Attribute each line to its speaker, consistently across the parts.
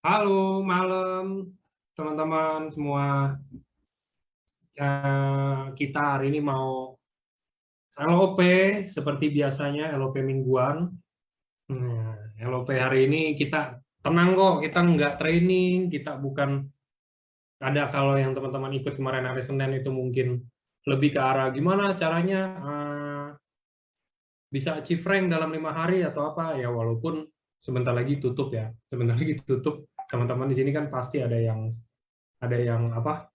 Speaker 1: Halo, malam teman-teman semua. Kita hari ini mau LOP seperti biasanya, LOP mingguan. LOP hari ini kita tenang kok, kita nggak training, kita bukan ada kalau yang teman-teman ikut kemarin hari Senin itu mungkin lebih ke arah gimana caranya bisa achieve rank dalam 5 hari atau apa ya, walaupun sebentar lagi tutup ya, sebentar lagi tutup. Teman-teman di sini kan pasti ada yang apa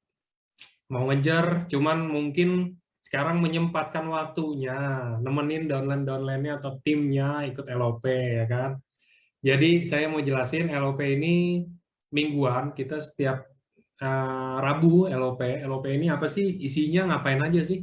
Speaker 1: mau ngejar, cuman mungkin sekarang menyempatkan waktunya nemenin downline-downline-nya atau timnya ikut LOP ya kan. Jadi saya mau jelasin LOP ini mingguan, kita setiap Rabu LOP. LOP ini apa sih? Isinya ngapain aja sih?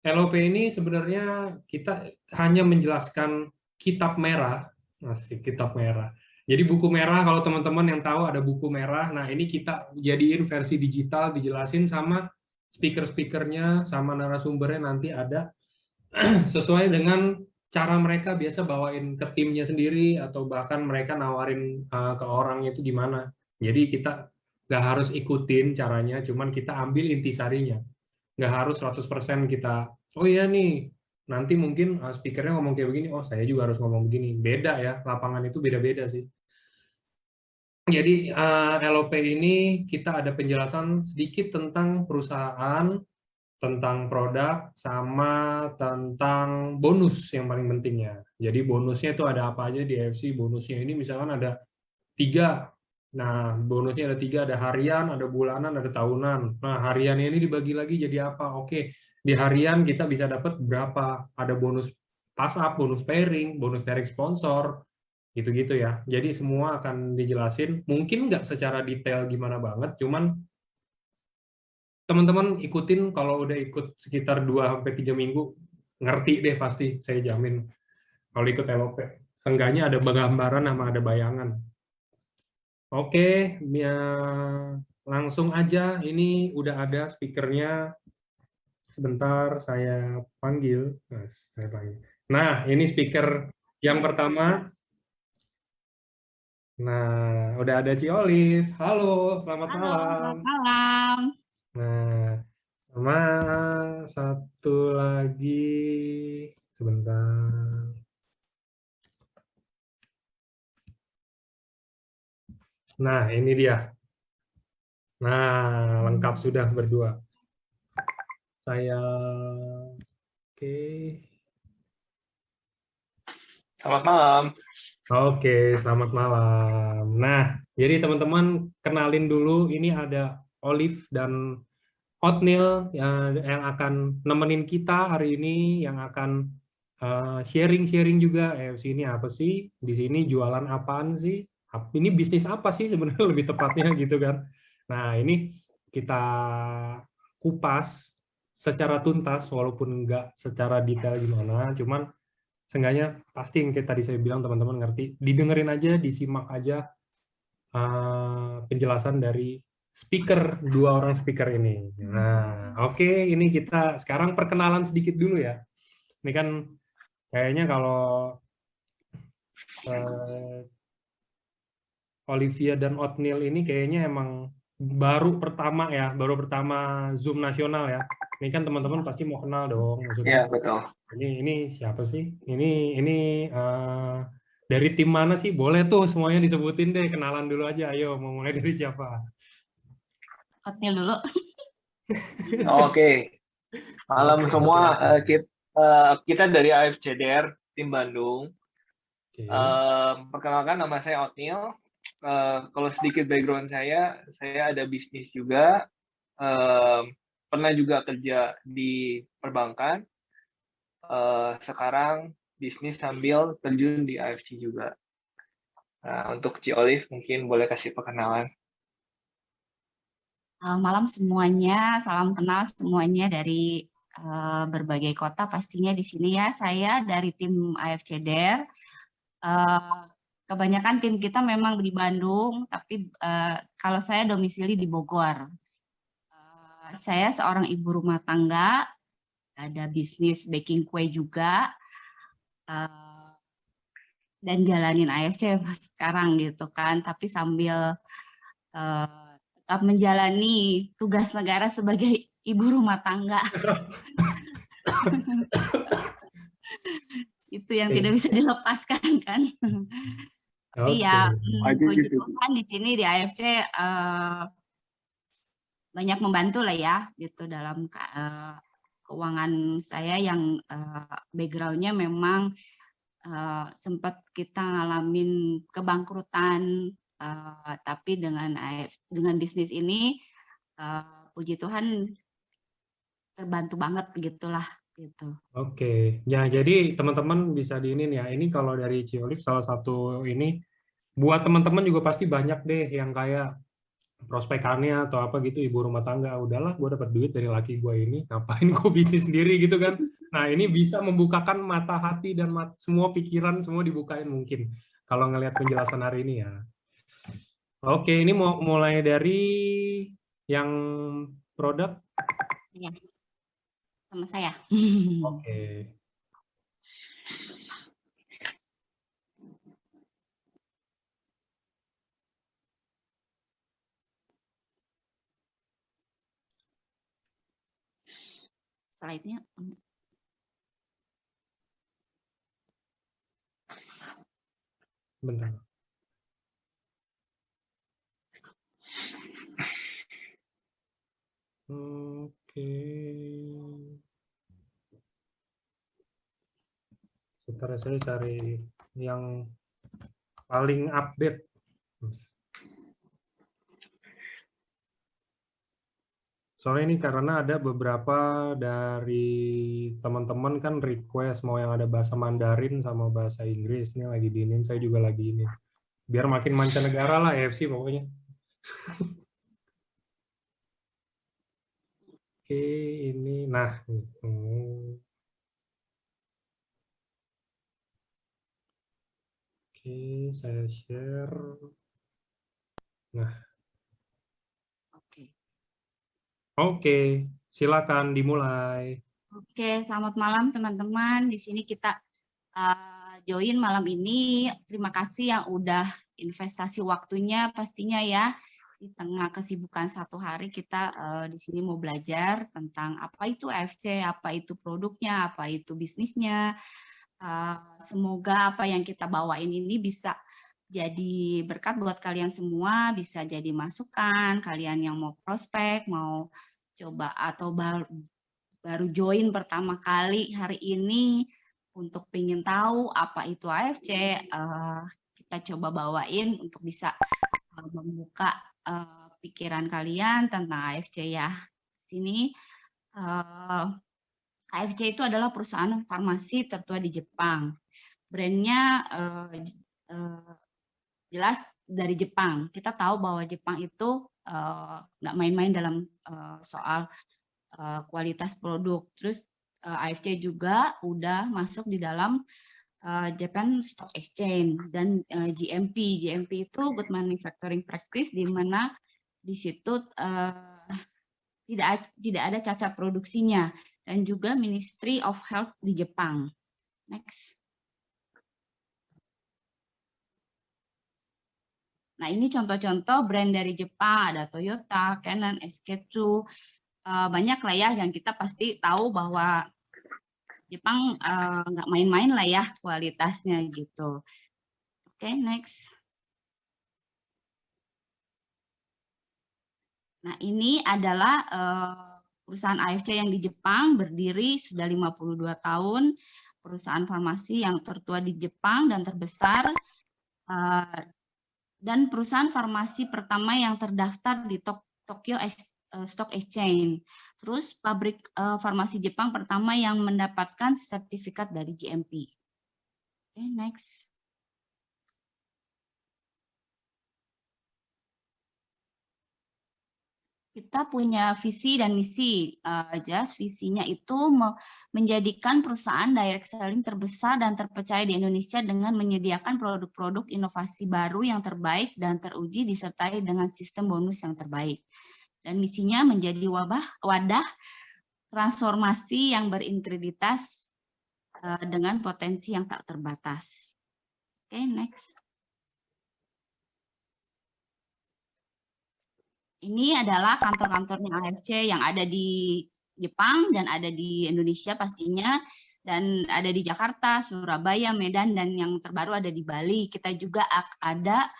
Speaker 1: LOP ini sebenarnya kita hanya menjelaskan kitab merah, masih kitab merah. Jadi buku merah, kalau teman-teman yang tahu ada buku merah, nah ini kita jadiin versi digital, dijelasin sama speaker-speakernya, sama narasumbernya nanti ada, sesuai dengan cara mereka biasa bawain ke timnya sendiri, atau bahkan mereka nawarin ke orang itu gimana. Jadi kita nggak harus ikutin caranya, cuman kita ambil intisarinya. Nggak harus 100% kita, oh iya nih, nanti mungkin speakernya ngomong kayak begini, oh saya juga harus ngomong begini. Beda ya, lapangan itu beda-beda sih. Jadi LOP ini kita ada penjelasan sedikit tentang perusahaan, tentang produk, sama tentang bonus yang paling pentingnya. Jadi bonusnya itu ada apa aja di AFC. Bonusnya ini misalkan ada 3. Nah, bonusnya ada 3, ada harian, ada bulanan, ada tahunan. Nah, hariannya ini dibagi lagi jadi apa? Oke, di harian kita bisa dapat berapa? Ada bonus pass up, bonus pairing, bonus direct sponsor, gitu-gitu ya. Jadi semua akan dijelasin. Mungkin nggak secara detail gimana banget, cuman teman-teman ikutin, kalau udah ikut sekitar 2 sampai 3 minggu, ngerti deh pasti, saya jamin. Kalau ikut LOP, seenggaknya ada gambaran sama ada bayangan. Oke, ya, langsung aja. Ini udah ada speakernya. Sebentar saya panggil. Nah, ini speaker yang pertama. Nah, udah ada Ci Olive. Halo, selamat
Speaker 2: Halo,
Speaker 1: malam.
Speaker 2: selamat malam.
Speaker 1: Nah, sama satu lagi. Sebentar. Nah, ini dia. Nah, lengkap sudah berdua. Saya, oke.
Speaker 3: Selamat malam.
Speaker 1: Oke, selamat malam. Nah, jadi teman-teman kenalin dulu, ini ada Olive dan Otnil yang akan nemenin kita hari ini, yang akan sharing-sharing juga. Sini apa sih? Di sini jualan apaan sih? Ini bisnis apa sih sebenarnya lebih tepatnya gitu kan? Nah, ini kita kupas secara tuntas, walaupun nggak secara detail gimana, cuman seenggaknya pasti yang kayak tadi saya bilang teman-teman ngerti, didengerin aja, disimak aja penjelasan dari speaker, 2 orang speaker ini. Nah, oke, ini kita sekarang perkenalan sedikit dulu ya. Ini kan kayaknya kalau Olivia dan Otnil ini kayaknya emang baru pertama ya, baru pertama Zoom nasional ya. Ini kan teman-teman pasti mau kenal dong, maksudnya.
Speaker 3: Ya, betul.
Speaker 1: Ini siapa sih? Ini dari tim mana sih? Boleh tuh semuanya disebutin deh, kenalan dulu aja. Ayo, mau mulai dari siapa?
Speaker 2: Hotmail dulu.
Speaker 3: Oke. Malam
Speaker 1: Oke,
Speaker 3: semua.
Speaker 1: oke.
Speaker 3: Kita dari AFCDR, tim Bandung.
Speaker 1: Oke.
Speaker 3: Perkenalkan, nama saya Otnil. Kalau sedikit background saya ada bisnis juga. Pernah juga kerja di perbankan. Sekarang bisnis sambil terjun di AFC juga. Nah, untuk Ci Olive mungkin boleh kasih perkenalan.
Speaker 2: Malam semuanya, salam kenal semuanya dari berbagai kota pastinya di sini ya. Saya dari tim AFCDR. Kebanyakan tim kita memang di Bandung, tapi kalau saya domisili di Bogor. Saya seorang ibu rumah tangga, ada bisnis baking kue juga. dan jalanin AFC sekarang gitu kan, tapi sambil tetap menjalani tugas negara sebagai ibu rumah tangga. Itu yang tidak bisa dilepaskan kan. Tapi ya puji Tuhan di sini di AFC banyak membantu lah ya gitu dalam keuangan saya yang background-nya memang sempat kita ngalamin kebangkrutan, tapi dengan bisnis ini puji Tuhan terbantu banget gitulah gitu.
Speaker 1: Oke, ya jadi teman-teman bisa di ini nih ya. Ini kalau dari Ciolif salah satu ini buat teman-teman juga pasti banyak deh yang kayak prospekannya atau apa gitu, ibu rumah tangga, udahlah gue dapat duit dari laki gue ini, ngapain gue bisnis sendiri gitu kan. Nah ini bisa membukakan mata hati dan semua pikiran semua dibukain mungkin kalau ngelihat penjelasan hari ini ya. Oke, ini mau mulai dari yang produk.
Speaker 2: Ya, sama saya.
Speaker 1: Oke.
Speaker 2: Slide-nya.
Speaker 1: Bentar. Oke. Sebentar saya cari yang paling update. Soalnya ini karena ada beberapa dari teman-teman kan request mau yang ada bahasa Mandarin sama bahasa Inggris. Ini lagi diinin, saya juga lagi ini. Biar makin mancanegara lah AFC pokoknya. Oke, ini. Nah. Oke, saya share. Nah. Oke, silakan dimulai.
Speaker 2: Oke, selamat malam teman-teman. Di sini kita join malam ini. Terima kasih yang udah investasi waktunya pastinya ya. Di tengah kesibukan satu hari kita di sini mau belajar tentang apa itu AFC, apa itu produknya, apa itu bisnisnya. Semoga apa yang kita bawain ini bisa jadi berkat buat kalian semua, bisa jadi masukan, kalian yang mau prospek, mau coba atau baru join pertama kali hari ini untuk pengen tahu apa itu AFC, kita coba bawain untuk bisa membuka pikiran kalian tentang AFC ya. Sini AFC itu adalah perusahaan farmasi tertua di Jepang. Brandnya jelas dari Jepang. Kita tahu bahwa Jepang itu nggak main-main dalam soal kualitas produk. Terus AFC juga udah masuk di dalam Japan Stock Exchange dan GMP. GMP itu Good Manufacturing Practice, di mana di situ tidak ada cacat produksinya, dan juga Ministry of Health di Jepang. Next. Nah, ini contoh-contoh brand dari Jepang, ada Toyota, Canon, SK2, banyak lah ya yang kita pasti tahu bahwa Jepang nggak main-main lah ya kualitasnya gitu. Oke, next. Nah, ini adalah perusahaan AFC yang di Jepang, berdiri sudah 52 tahun, perusahaan farmasi yang tertua di Jepang dan terbesar, dan perusahaan farmasi pertama yang terdaftar di Tokyo Stock Exchange. Terus pabrik farmasi Jepang pertama yang mendapatkan sertifikat dari GMP. Oke, next. Kita punya visi dan misi. Just visinya itu menjadikan perusahaan direct selling terbesar dan terpercaya di Indonesia dengan menyediakan produk-produk inovasi baru yang terbaik dan teruji disertai dengan sistem bonus yang terbaik. Dan misinya menjadi wadah transformasi yang berintegritas dengan potensi yang tak terbatas. Oke, next. Ini adalah kantor-kantornya AFC yang ada di Jepang dan ada di Indonesia pastinya, dan ada di Jakarta, Surabaya, Medan, dan yang terbaru ada di Bali. Kita juga ada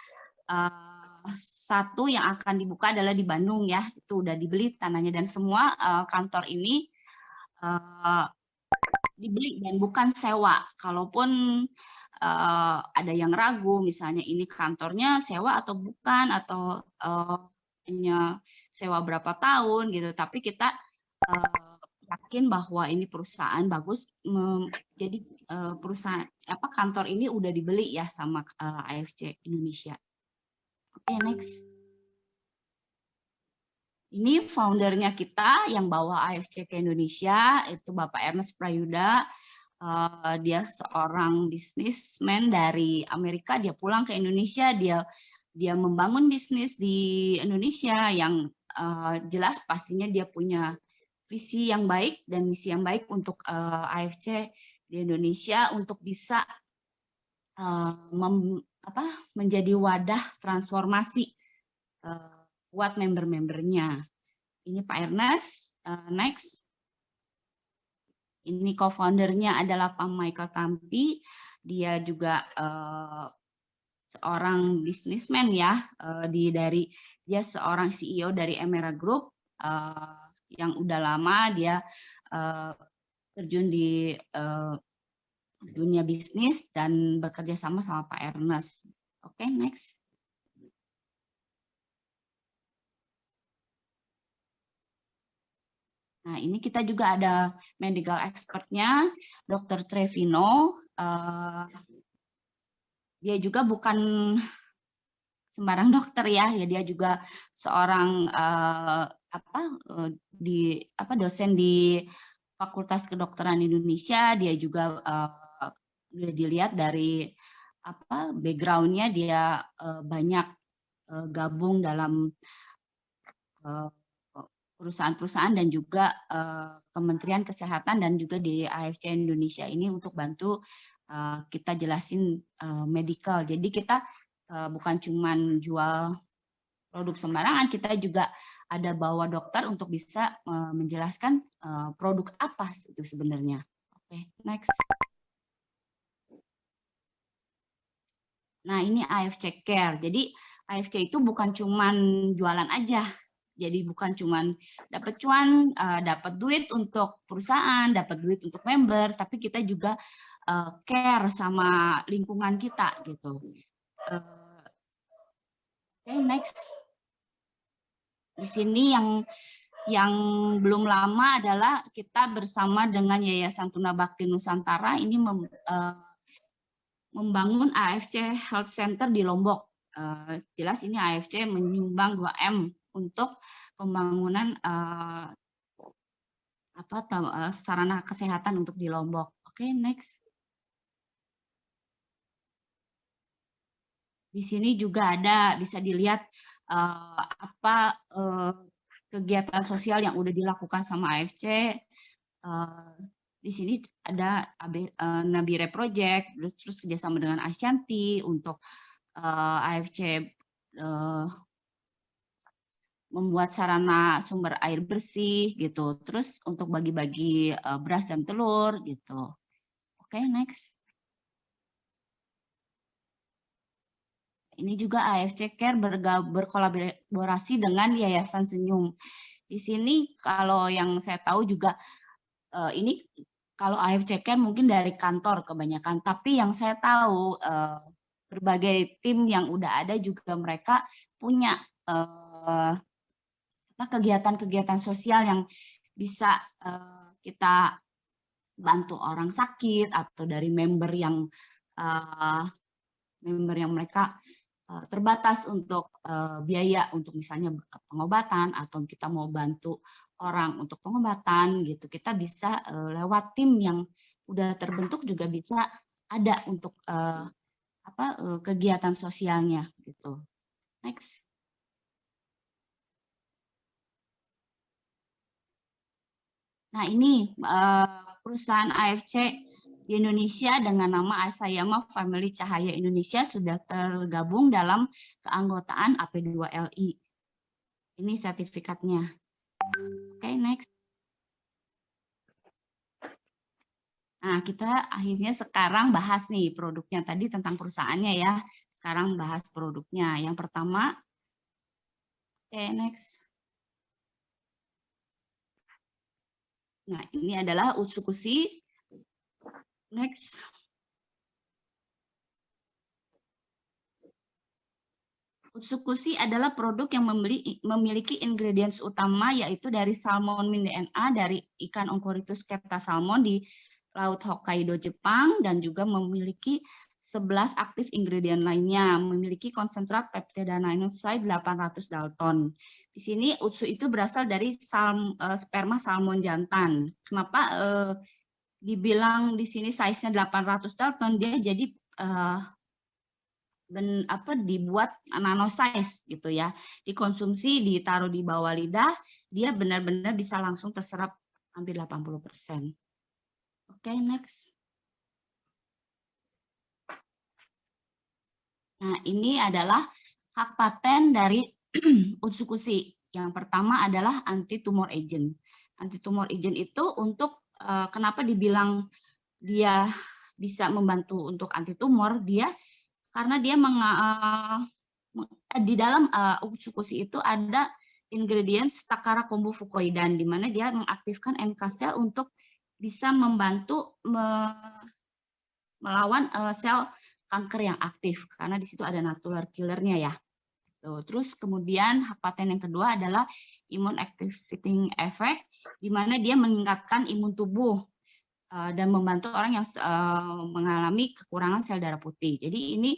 Speaker 2: satu yang akan dibuka adalah di Bandung ya, itu udah dibeli tanahnya, dan semua kantor ini dibeli dan bukan sewa. Kalaupun ada yang ragu, misalnya ini kantornya sewa atau bukan, atau hanya sewa berapa tahun gitu, tapi kita yakin bahwa ini perusahaan bagus, jadi perusahaan kantor ini udah dibeli ya sama AFC Indonesia. Oke, next. Ini foundernya kita yang bawa AFC ke Indonesia, itu Bapak Ernest Prayuda. Dia seorang bisnismen dari Amerika, dia pulang ke Indonesia, dia membangun bisnis di Indonesia yang jelas pastinya dia punya visi yang baik dan misi yang baik untuk AFC di Indonesia untuk bisa menjadi wadah transformasi buat member-membernya. Ini Pak Ernest, next. Ini co-foundernya adalah Pak Michael Tampi, dia juga seorang bisnismen ya, dia seorang CEO dari Emera Group yang udah lama dia terjun di dunia bisnis dan bekerja sama Pak Ernest. Oke, next. Nah, ini kita juga ada medical expert-nya, Dr. Trevino. Dia juga bukan sembarang dokter ya, dia juga seorang dosen di Fakultas Kedokteran Indonesia. Dia juga dilihat dari background-nya, dia banyak gabung dalam perusahaan-perusahaan dan juga Kementerian Kesehatan dan juga di AFC Indonesia ini untuk bantu kita jelasin medical. Jadi kita bukan cuma jual produk sembarangan, kita juga ada bawa dokter untuk bisa menjelaskan produk apa itu sebenarnya. Oke, next. Nah, ini AFC Care. Jadi AFC itu bukan cuma jualan aja. Jadi bukan cuma dapat cuan, dapat duit untuk perusahaan, dapat duit untuk member, tapi kita juga care sama lingkungan kita gitu. Oke, next. Di sini yang belum lama adalah kita bersama dengan Yayasan Tuna Bakti Nusantara ini membangun AFC Health Center di Lombok. Jelas ini AFC menyumbang 2M untuk pembangunan sarana kesehatan untuk di Lombok. Oke, next. Di sini juga ada, bisa dilihat kegiatan sosial yang udah dilakukan sama AFC. Di sini ada Nabire Project, terus kerjasama dengan Ashanti untuk AFC membuat sarana sumber air bersih gitu, terus untuk bagi-bagi beras dan telur gitu. Oke, next. Ini juga AFC Care berkolaborasi dengan Yayasan Senyum. Di sini kalau yang saya tahu juga ini kalau AFC Care mungkin dari kantor kebanyakan, tapi yang saya tahu berbagai tim yang udah ada juga mereka punya kegiatan-kegiatan sosial yang bisa kita bantu orang sakit atau dari member yang mereka terbatas untuk biaya untuk misalnya pengobatan, atau kita mau bantu orang untuk pengobatan gitu, kita bisa lewat tim yang udah terbentuk juga bisa ada untuk kegiatan sosialnya gitu. Next. Nah, ini perusahaan AFC di Indonesia dengan nama Asayama Family Cahaya Indonesia sudah tergabung dalam keanggotaan AP2LI. Ini sertifikatnya. Oke, next. Nah, kita akhirnya sekarang bahas nih produknya tadi tentang perusahaannya ya. Sekarang bahas produknya. Yang pertama, oke, next. Nah, ini adalah Utsukushi. Next. Utsukushi adalah produk yang memiliki ingredients utama yaitu dari salmon min DNA dari ikan Oncorhynchus kepta salmon di Laut Hokkaido, Jepang, dan juga memiliki 11 aktif ingredient lainnya, memiliki konsentrat peptida nanoxide 800 Dalton. Di sini utsu itu berasal dari sperma salmon jantan. Kenapa dibilang di sini size-nya 800 Dalton? Dia jadi dibuat nano size gitu ya, dikonsumsi, ditaruh di bawah lidah, dia benar-benar bisa langsung terserap hampir 80%. Oke, next. Nah, ini adalah hak paten dari Utsukushi. Yang pertama adalah anti-tumor agent. Anti-tumor agent itu untuk kenapa dibilang dia bisa membantu untuk anti-tumor, karena dia di dalam Utsukushi itu ada ingredients Takara kombu fucoidan, di mana dia mengaktifkan NK cell untuk bisa membantu melawan sel kanker yang aktif, karena di situ ada natural killernya ya. Terus kemudian hak paten yang kedua adalah immune activating effect, di mana dia meningkatkan imun tubuh dan membantu orang yang mengalami kekurangan sel darah putih. Jadi ini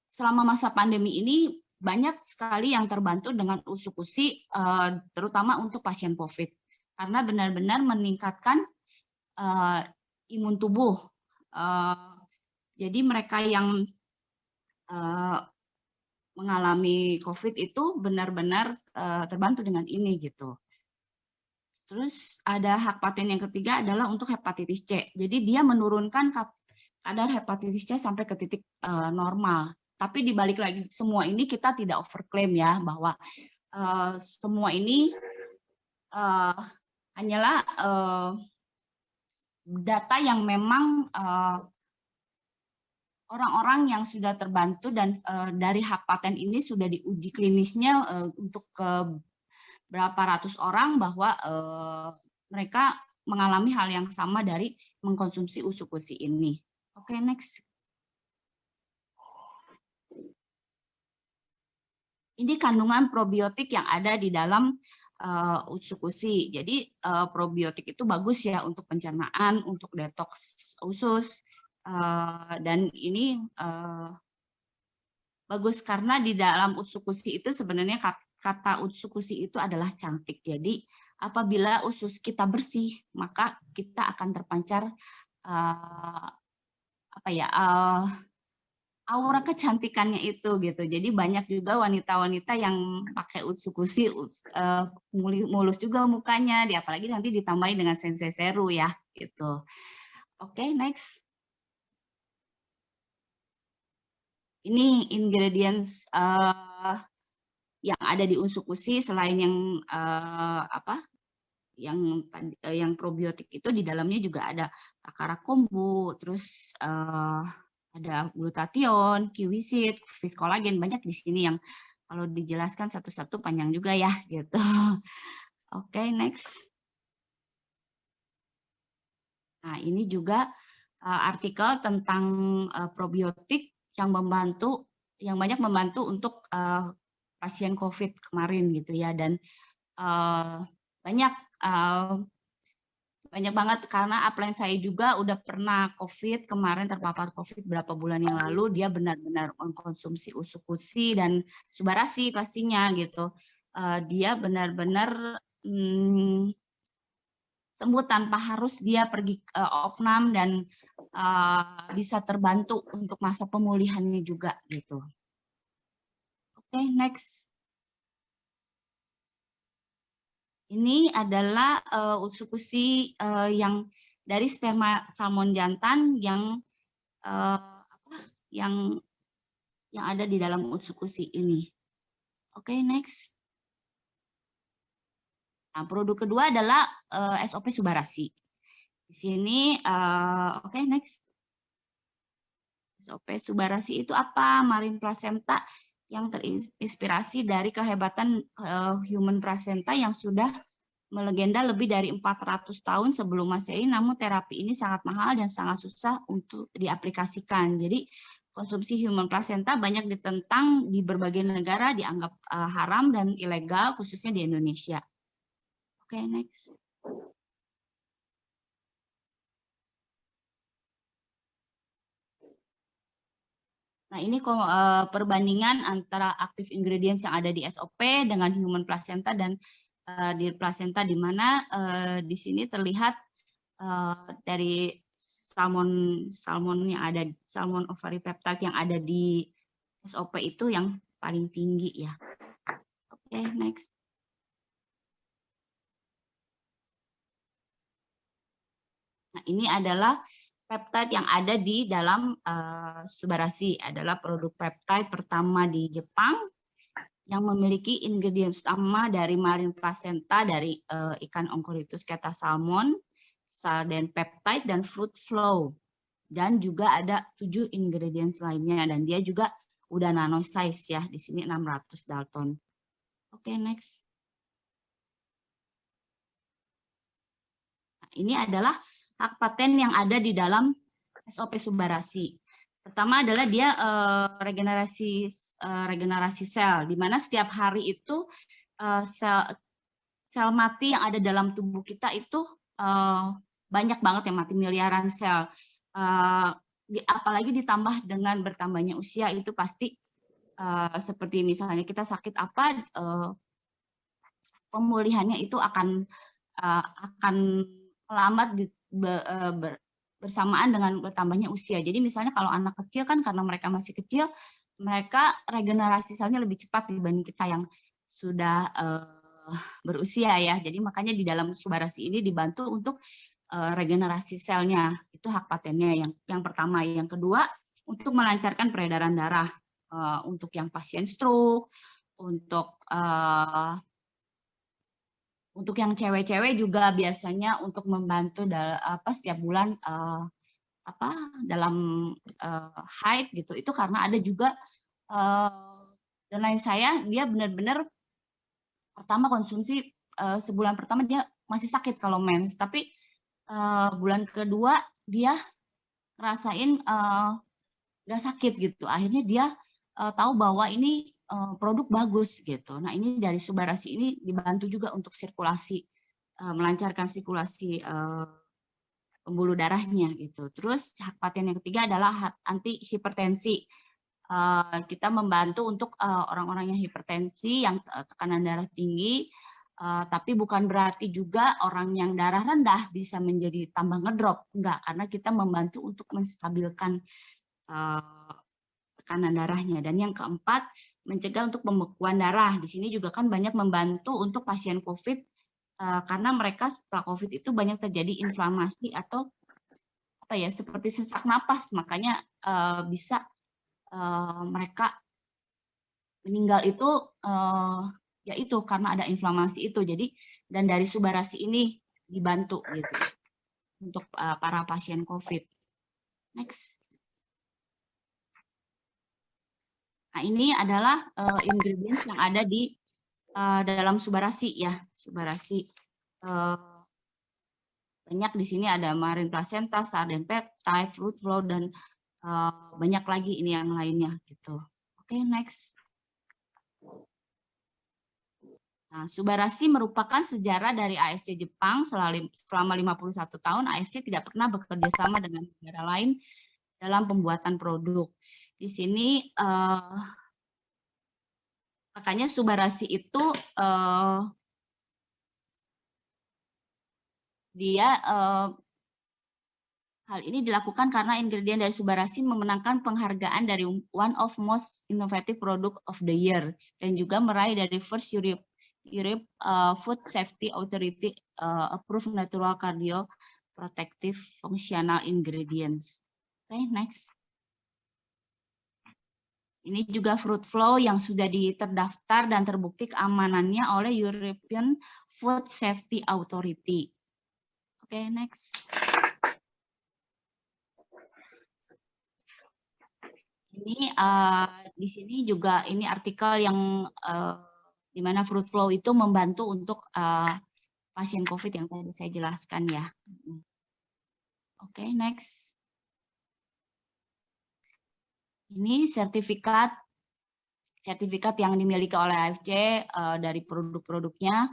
Speaker 2: selama masa pandemi ini banyak sekali yang terbantu dengan Utsukushi, terutama untuk pasien COVID, karena benar-benar meningkatkan imun tubuh. Jadi mereka yang mengalami COVID itu benar-benar terbantu dengan ini gitu. Terus ada hak paten yang ketiga adalah untuk hepatitis C. Jadi dia menurunkan kadar hepatitis C sampai ke titik normal. Tapi dibalik lagi semua ini kita tidak overclaim ya, bahwa semua ini hanyalah data yang memang orang-orang yang sudah terbantu dan dari hak paten ini sudah diuji klinisnya untuk ke berapa ratus orang bahwa mereka mengalami hal yang sama dari mengkonsumsi Utsukushi ini. Oke, next. Ini kandungan probiotik yang ada di dalam Utsukushi. Jadi probiotik itu bagus ya untuk pencernaan, untuk detoks usus, dan ini bagus karena di dalam Utsukushi itu sebenarnya kata Utsukushi itu adalah cantik. Jadi apabila usus kita bersih, maka kita akan terpancar aura kecantikannya itu gitu. Jadi banyak juga wanita-wanita yang pakai Utsukushi mulus juga mukanya, apalagi nanti ditambahin dengan sensei seru ya gitu. Oke, next. Ini ingredients yang ada di Utsukushi selain yang yang probiotik itu di dalamnya juga ada Takara kombu, terus ada glutathione, kiwi seed, fish collagen, banyak di sini yang kalau dijelaskan satu-satu panjang juga ya gitu. Oke, next. Nah, ini juga artikel tentang probiotik yang banyak membantu untuk pasien COVID kemarin gitu ya, dan banyak banget karena upline saya juga udah pernah COVID kemarin, terpapar COVID berapa bulan yang lalu, dia benar-benar mengkonsumsi Utsukushi dan Subarashi pastinya gitu. Dia benar-benar sembuh tanpa harus dia pergi opnam dan bisa terbantu untuk masa pemulihannya juga gitu. Oke, next. Ini adalah Utsukushi yang dari sperma salmon jantan yang yang ada di dalam usus ini. Oke, next. Nah, produk kedua adalah SOP Subarasi. Di sini, oke, next. SOP Subarasi itu apa? Marine placenta yang terinspirasi dari kehebatan human placenta yang sudah melegenda lebih dari 400 tahun sebelum Masehi, namun terapi ini sangat mahal dan sangat susah untuk diaplikasikan. Jadi konsumsi human placenta banyak ditentang di berbagai negara, dianggap haram dan ilegal, khususnya di Indonesia. Oke, next. Nah, ini perbandingan antara active ingredients yang ada di SOP dengan human placenta dan di placenta, di mana di sini terlihat dari salmon yang ada, salmon ovary peptide yang ada di SOP itu yang paling tinggi ya. Oke, next. Nah, ini adalah peptide yang ada di dalam Subarasi, adalah produk peptide pertama di Jepang yang memiliki ingredients utama dari marine placenta dari ikan Oncorhynchus keta salmon, sarden peptide, dan fruit flow. Dan juga ada 7 ingredients lainnya, dan dia juga udah nano size ya, di sini 600 Dalton. Oke, next. Nah, ini adalah hak paten yang ada di dalam SOP Subarasi. Pertama adalah dia regenerasi sel, di mana setiap hari itu sel mati yang ada dalam tubuh kita itu banyak banget yang mati, miliaran sel. Apalagi ditambah dengan bertambahnya usia, itu pasti seperti misalnya kita sakit apa, pemulihannya itu akan melambat bersamaan dengan bertambahnya usia. Jadi misalnya kalau anak kecil kan karena mereka masih kecil, mereka regenerasi selnya lebih cepat dibanding kita yang sudah berusia ya. Jadi makanya di dalam Subarasi ini dibantu untuk regenerasi selnya. Itu hak patennya yang pertama. Yang kedua, untuk melancarkan peredaran darah untuk yang pasien stroke, untuk yang cewek-cewek juga biasanya untuk membantu setiap bulan dalam haid gitu. Itu karena ada juga dan lain saya dia benar-benar pertama konsumsi sebulan pertama dia masih sakit kalau mens, tapi bulan kedua dia ngerasain nggak sakit gitu. Akhirnya dia tahu bahwa ini produk bagus gitu. Nah, ini dari Subarasi ini dibantu juga untuk sirkulasi, melancarkan sirkulasi pembuluh darahnya gitu. Terus hak paten yang ketiga adalah anti hipertensi. Kita membantu untuk orang-orang yang hipertensi, yang tekanan darah tinggi, tapi bukan berarti juga orang yang darah rendah bisa menjadi tambah ngedrop. Enggak, karena kita membantu untuk menstabilkan tekanan darahnya. Dan yang keempat, mencegah untuk pembekuan darah. Di sini juga kan banyak membantu untuk pasien COVID, karena mereka setelah COVID itu banyak terjadi inflamasi atau seperti sesak napas, makanya bisa mereka meninggal itu yaitu karena ada inflamasi itu. Jadi dan dari Subarasi ini dibantu gitu untuk para pasien COVID. Next. Nah, ini adalah ingredients yang ada di dalam Subarasi ya. Subarasi banyak di sini ada marine placenta, sarden peptide, fruit flow, dan banyak lagi ini yang lainnya gitu. Oke, next. Nah, Subarasi merupakan sejarah dari AFC Jepang. Selama 51 tahun AFC tidak pernah bekerja sama dengan negara lain dalam pembuatan produk. Di sini makanya Subarasi itu hal ini dilakukan karena ingredient dari Subarasi memenangkan penghargaan dari One of Most Innovative Product of the Year dan juga meraih dari First Europe Food Safety Authority Approved Natural protective functional ingredients. Oke, next. Ini juga fruit flow yang sudah terdaftar dan terbukti keamanannya oleh European Food Safety Authority. Oke, next. Ini di sini juga ini artikel yang di mana fruit flow itu membantu untuk pasien COVID yang tadi saya jelaskan ya. Oke, next. Ini sertifikat yang dimiliki oleh AFC dari produk-produknya,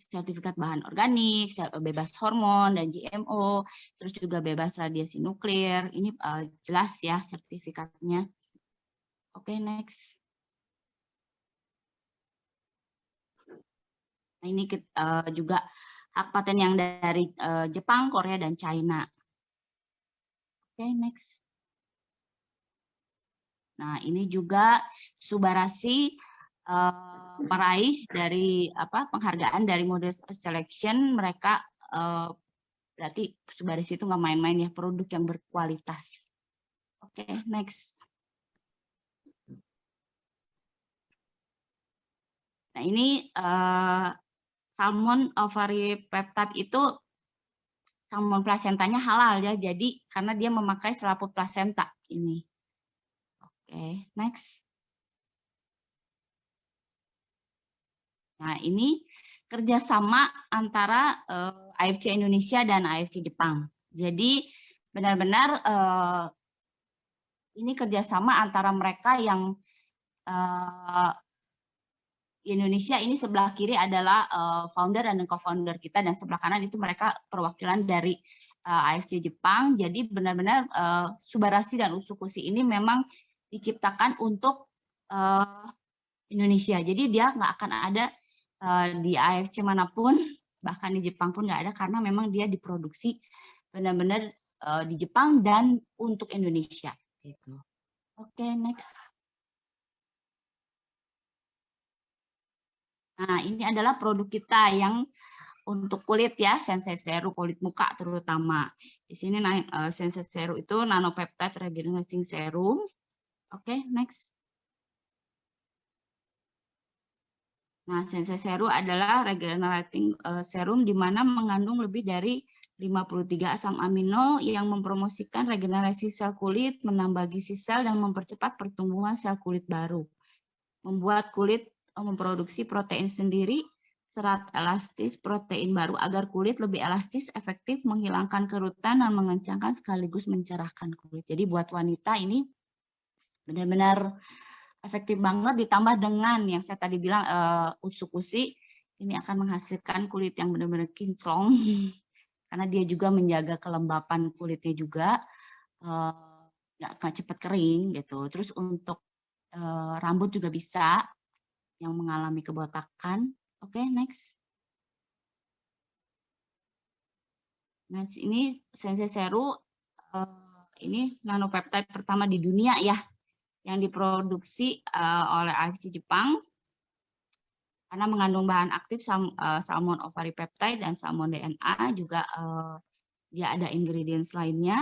Speaker 2: sertifikat bahan organik, bebas hormon dan GMO, terus juga bebas radiasi nuklir. Ini jelas ya sertifikatnya. Oke, next. Nah, ini juga hak paten yang dari Jepang, Korea, dan China. Oke, next. Nah, ini juga Subarashi meraih dari penghargaan dari Model Selection. Mereka berarti Subarashi itu nggak main-main ya, produk yang berkualitas. Oke, next. Nah, ini salmon ovary peptide itu salmon plasentanya halal ya, jadi karena dia memakai selaput plasenta ini. Oke, next. Nah, ini kerjasama antara AFC Indonesia dan AFC Jepang. Jadi benar-benar ini kerjasama antara mereka yang Indonesia ini sebelah kiri adalah founder dan co-founder kita, dan sebelah kanan itu mereka perwakilan dari AFC Jepang. Jadi benar-benar Subarashi dan Usukushi ini memang diciptakan untuk Indonesia. Jadi dia nggak akan ada di AFC manapun, bahkan di Jepang pun nggak ada, karena memang dia diproduksi benar-benar di Jepang dan untuk Indonesia. Gitu. Oke, next. Nah, ini adalah produk kita yang untuk kulit ya, Sensei Serum, kulit muka terutama. Di sini Sensei Serum itu nanopeptide regenerating serum. Oke, next. Nah, Sensei Serum adalah regenerating serum di mana mengandung lebih dari 53 asam amino yang mempromosikan regenerasi sel kulit, menambah gizi sel, dan mempercepat pertumbuhan sel kulit baru. Membuat kulit memproduksi protein sendiri, serat elastis, protein baru agar kulit lebih elastis, efektif, menghilangkan kerutan, dan mengencangkan sekaligus mencerahkan kulit. Jadi buat wanita ini benar-benar efektif banget, ditambah dengan yang saya tadi bilang Usukushi, ini akan menghasilkan kulit yang benar-benar kinclong, karena dia juga menjaga kelembapan kulitnya juga, nggak akan cepat kering gitu. Terus untuk rambut juga bisa, yang mengalami kebotakan. Oke, next. Nah, ini Sensei Serum, ini nanopeptide pertama di dunia ya, yang diproduksi oleh AFC Jepang, karena mengandung bahan aktif salmon ovary peptide dan salmon DNA, juga dia ada ingredients lainnya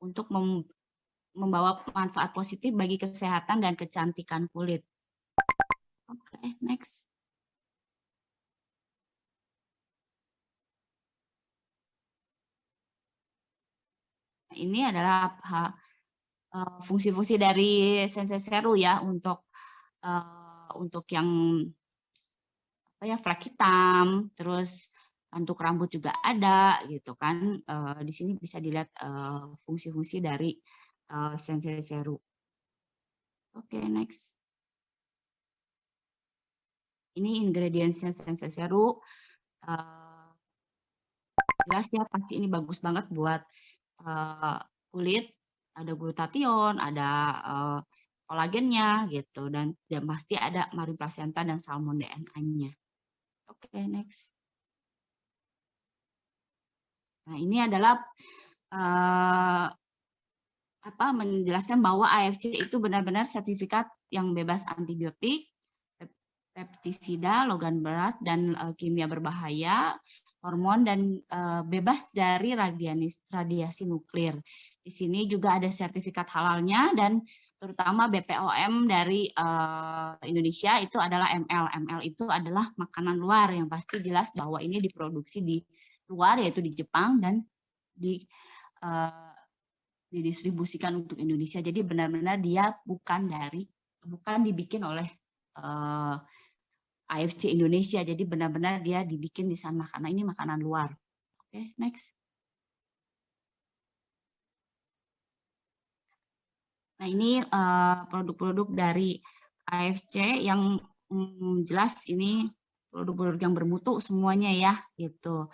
Speaker 2: untuk membawa manfaat positif bagi kesehatan dan kecantikan kulit. Oke, next. Ini adalah fungsi-fungsi dari Sensei Serum ya, untuk yang flek hitam, terus untuk rambut juga ada gitu kan. Di sini bisa dilihat fungsi-fungsi dari Sensei Serum. Oke, next. Ini ingredientsnya Sensei Serum. Jelas ya, pasti ini bagus banget buat kulit. Ada glutathione, ada kolagennya gitu, dan pasti ada marine placenta dan salmon DNA-nya. Oke, next. Nah, ini adalah menjelaskan bahwa AFC itu benar-benar sertifikat yang bebas antibiotik, pestisida, logam berat, dan kimia berbahaya, hormon dan bebas dari radiasi nuklir. Di sini juga ada sertifikat halalnya dan terutama BPOM dari Indonesia itu adalah ML. ML itu adalah makanan luar yang pasti jelas bahwa ini diproduksi di luar yaitu di Jepang dan didistribusikan untuk Indonesia. Jadi benar-benar dia bukan dibikin oleh AFC Indonesia. Jadi benar-benar dia dibikin di sana karena ini makanan luar. Oke, next. Nah, ini produk-produk dari AFC yang jelas ini produk-produk yang bermutu semuanya ya, gitu.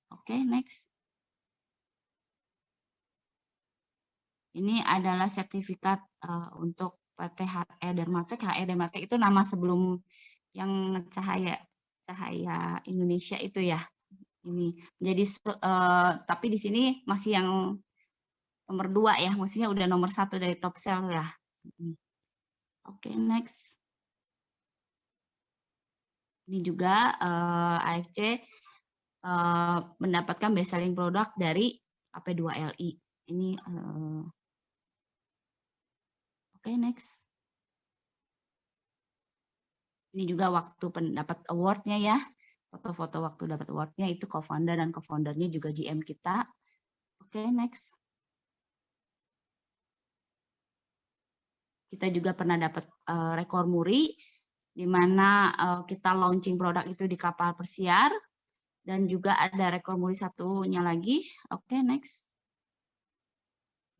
Speaker 2: Oke, next. Ini adalah sertifikat untuk PT HE Dermatec. HE Dermatec itu nama sebelum yang cahaya Indonesia itu ya. Ini jadi tapi di sini masih yang nomor 2 ya, maksudnya udah nomor 1 dari top sell ya. Oke, next. Ini juga AFC mendapatkan best selling product dari AP2LI. Ini oke, next. Ini juga waktu pendapat award-nya ya. Foto-foto waktu dapat award-nya itu co-founder dan co-foundernya juga GM kita. Oke, next. Kita juga pernah dapat rekor muri, di mana kita launching produk itu di kapal pesiar, dan juga ada rekor muri satunya lagi. Oke, next.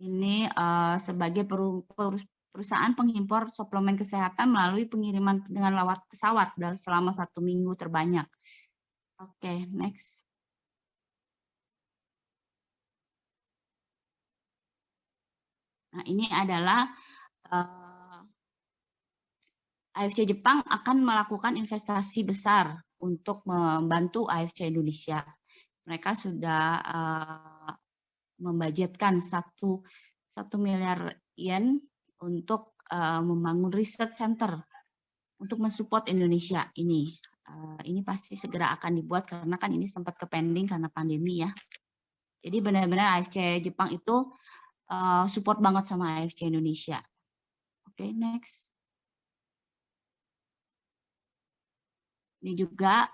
Speaker 2: Ini sebagai perusahaan pengimpor suplemen kesehatan melalui pengiriman dengan lewat pesawat dan selama 1 minggu terbanyak. Oke, next. Nah, ini adalah AFC Jepang akan melakukan investasi besar untuk membantu AFC Indonesia. Mereka sudah membudgetkan 1 miliar yen untuk membangun research center untuk mensupport Indonesia ini. Ini pasti segera akan dibuat karena kan ini sempat ke-pending karena pandemi ya. Jadi benar-benar AFC Jepang itu support banget sama AFC Indonesia. Oke, next. Ini juga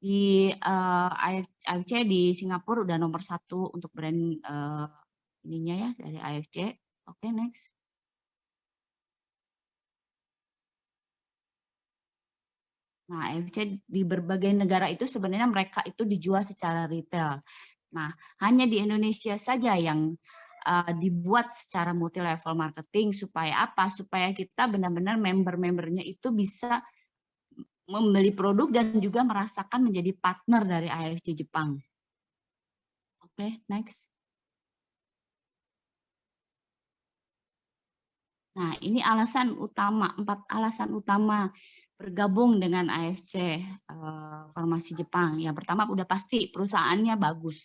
Speaker 2: di AFC di Singapura udah nomor 1 untuk brand ininya ya dari AFC. Oke, next. Nah, AFC di berbagai negara itu sebenarnya mereka itu dijual secara retail. Nah, hanya di Indonesia saja yang dibuat secara multi level marketing supaya apa? Supaya kita benar-benar member-membernya itu bisa membeli produk dan juga merasakan menjadi partner dari AFC Jepang. Oke, next. Nah, ini alasan utama, 4 alasan utama bergabung dengan AFC Farmasi Jepang. Yang pertama udah pasti perusahaannya bagus.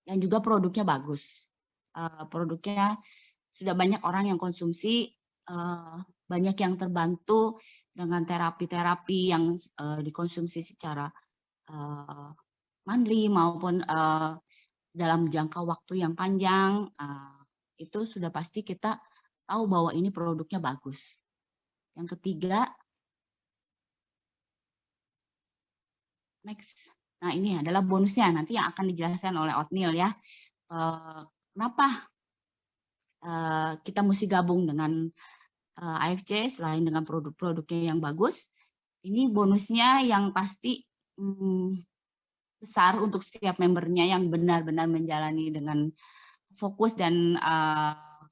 Speaker 2: Dan juga produknya bagus. Produknya sudah banyak orang yang konsumsi, banyak yang terbantu dengan terapi-terapi yang dikonsumsi secara monthly maupun dalam jangka waktu yang panjang. Itu sudah pasti kita tahu bahwa ini produknya bagus. Yang ketiga, next. Nah, ini adalah bonusnya nanti yang akan dijelaskan oleh Otniel ya. Kenapa kita mesti gabung dengan AFC selain dengan produk-produknya yang bagus? Ini bonusnya yang pasti besar untuk setiap membernya yang benar-benar menjalani dengan fokus dan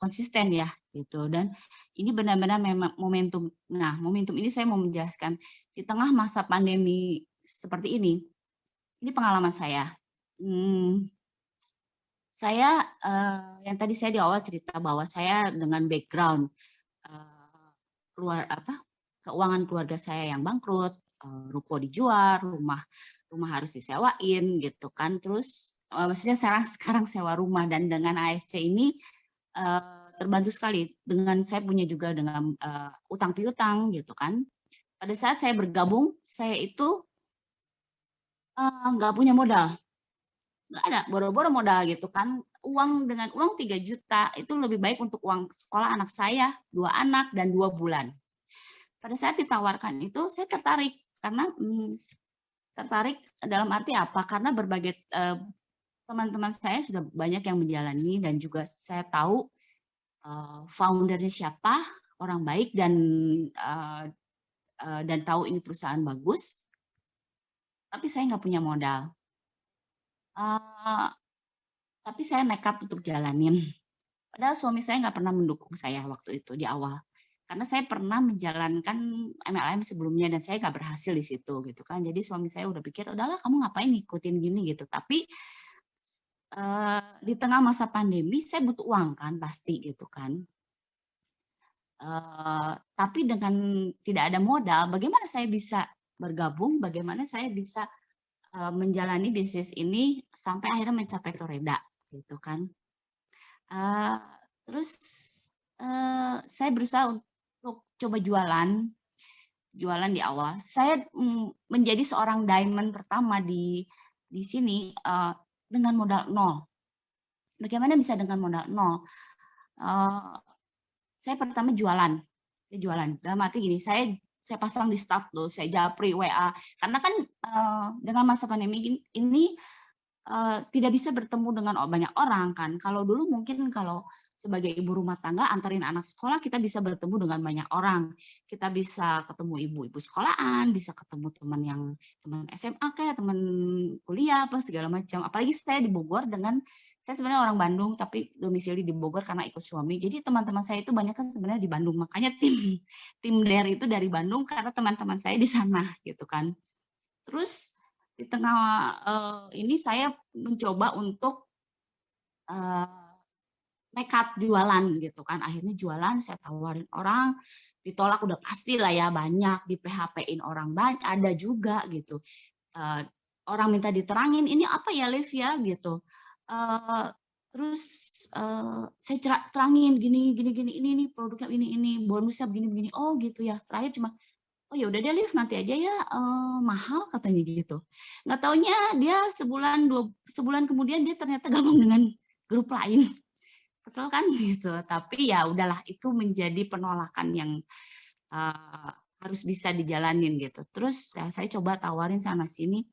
Speaker 2: konsisten ya gitu. Dan ini benar-benar memang momentum. Nah, momentum ini saya mau menjelaskan di tengah masa pandemi seperti ini. Ini pengalaman saya. Saya yang tadi saya di awal cerita bahwa saya dengan background keuangan keluarga saya yang bangkrut, ruko dijual, rumah harus disewain gitu kan. Terus maksudnya sekarang sewa rumah, dan dengan AFC ini terbantu sekali dengan saya punya juga dengan utang piutang gitu kan. pada saat saya bergabung, saya itu nggak punya modal, nggak ada, boro-boro modal gitu kan. Dengan uang 3 juta itu lebih baik untuk uang sekolah anak saya, 2 anak dan 2 bulan. Pada saat ditawarkan itu saya tertarik karena tertarik dalam arti apa? Karena berbagai teman-teman saya sudah banyak yang menjalani dan juga saya tahu foundernya siapa, orang baik dan tahu ini perusahaan bagus, tapi saya nggak punya modal. Tapi saya nekat untuk jalanin. Padahal suami saya nggak pernah mendukung saya waktu itu di awal. Karena saya pernah menjalankan MLM sebelumnya dan saya nggak berhasil di situ gitu kan. Jadi suami saya udah pikir, udahlah kamu ngapain ngikutin gini gitu. Tapi di tengah masa pandemi saya butuh uang kan pasti gitu kan. Tapi dengan tidak ada modal, bagaimana saya bisa bergabung? Bagaimana saya bisa menjalani bisnis ini sampai akhirnya mencapai Toreda gitu kan. Terus saya berusaha untuk coba jualan di awal. Saya menjadi seorang diamond pertama di sini dengan modal nol. Bagaimana bisa dengan modal nol? Saya pertama jualan. Dalam arti gini, saya pasang di status, saya japri WA. Karena kan dengan masa pandemi ini tidak bisa bertemu dengan banyak orang kan. Kalau dulu mungkin kalau sebagai ibu rumah tangga antarin anak sekolah kita bisa bertemu dengan banyak orang. Kita bisa ketemu ibu-ibu sekolahan, bisa ketemu teman SMA kayak teman kuliah apa segala macam. Apalagi saya di Bogor saya sebenarnya orang Bandung tapi domisili di Bogor karena ikut suami. Jadi teman-teman saya itu banyak kan sebenarnya di Bandung. Makanya tim DARE itu dari Bandung karena teman-teman saya di sana gitu kan. Terus di tengah ini saya mencoba untuk nekat jualan gitu kan. Akhirnya jualan, saya tawarin orang, ditolak udah pasti lah ya, banyak, di PHP-in orang banyak, ada juga gitu. Orang minta diterangin, ini apa ya Liv ya gitu. Terus saya terangin gini, ini produknya ini, bonusnya begini. Oh gitu ya. Terakhir cuma, oh ya udah deh Liv, nanti aja ya, mahal katanya gitu. Nggak taunya dia sebulan kemudian dia ternyata gabung dengan grup lain. Kesel kan gitu. Tapi ya udahlah, itu menjadi penolakan yang harus bisa dijalanin gitu. Terus saya coba tawarin sana sini.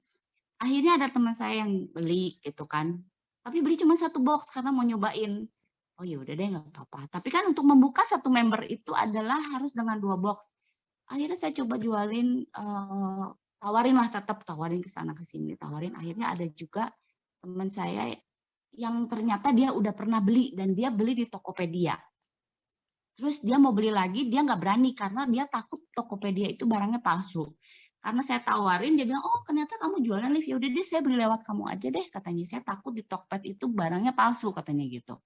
Speaker 2: Akhirnya ada teman saya yang beli gitu kan. Tapi beli cuma 1 box karena mau nyobain. Oh ya udah deh nggak apa-apa. Tapi kan untuk membuka 1 member itu adalah harus dengan 2 box. Akhirnya saya coba jualin, tawarin ke sana ke sini, tawarin. Akhirnya ada juga teman saya yang ternyata dia udah pernah beli dan dia beli di Tokopedia. Terus dia mau beli lagi, dia nggak berani karena dia takut Tokopedia itu barangnya palsu. Karena saya tawarin, dia bilang, oh ternyata kamu jualan Liv, ya udah deh saya beli lewat kamu aja deh katanya. Saya takut di Tokped itu barangnya palsu katanya gitu.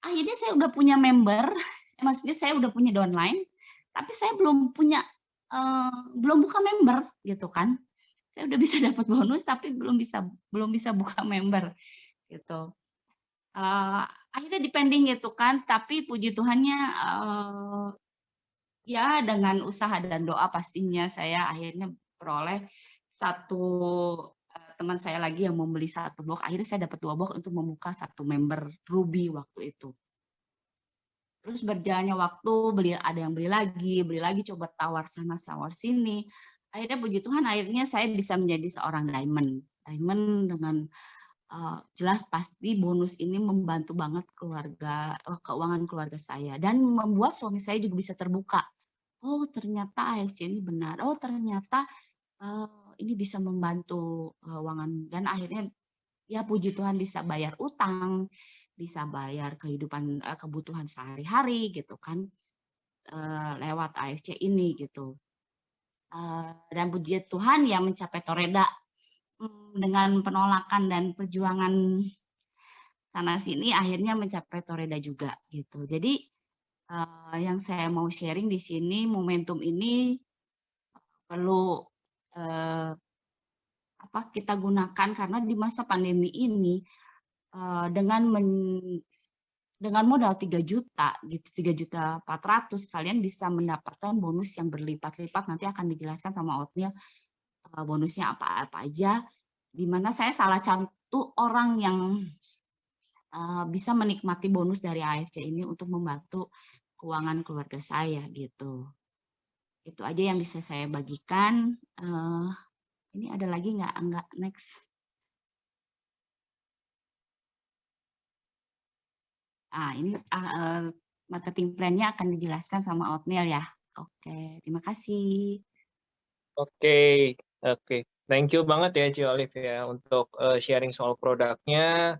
Speaker 2: Akhirnya saya udah punya member, maksudnya saya udah punya downline, tapi saya belum buka member gitu kan. Saya udah bisa dapat bonus tapi belum bisa buka member gitu. Akhirnya depending gitu kan, tapi puji Tuhannya ya dengan usaha dan doa pastinya saya akhirnya peroleh teman saya lagi yang membeli 1 box. Akhirnya saya dapat 2 box untuk membuka 1 member Ruby waktu itu. Terus berjalannya waktu, ada yang beli lagi, coba tawar sana, tawar sini. Akhirnya puji Tuhan, akhirnya saya bisa menjadi seorang diamond. Diamond dengan jelas pasti bonus ini membantu banget keuangan keluarga saya. Dan membuat suami saya juga bisa terbuka. Oh ternyata AFC ini benar. Oh ternyata ini bisa membantu keuangan. Dan akhirnya ya puji Tuhan bisa bayar utang, bisa bayar kebutuhan sehari-hari gitu kan, lewat AFC ini gitu. Dan puji Tuhan ya mencapai Toreda dengan penolakan dan perjuangan sana sini akhirnya mencapai Toreda juga gitu. Jadi yang saya mau sharing di sini, momentum ini perlu kita gunakan karena di masa pandemi ini dengan dengan modal 3 juta gitu, 3.400.000 kalian bisa mendapatkan bonus yang berlipat-lipat. Nanti akan dijelaskan sama Oatmeal bonusnya apa-apa aja. Di mana saya salah satu orang yang bisa menikmati bonus dari AFC ini untuk membantu keuangan keluarga saya gitu. Itu aja yang bisa saya bagikan. Ini ada lagi nggak? Enggak, next. Ini marketing plan-nya akan dijelaskan sama Oatmeal ya. Oke, terima kasih.
Speaker 4: Oke. Thank you banget ya Ci Olive ya untuk sharing soal produknya.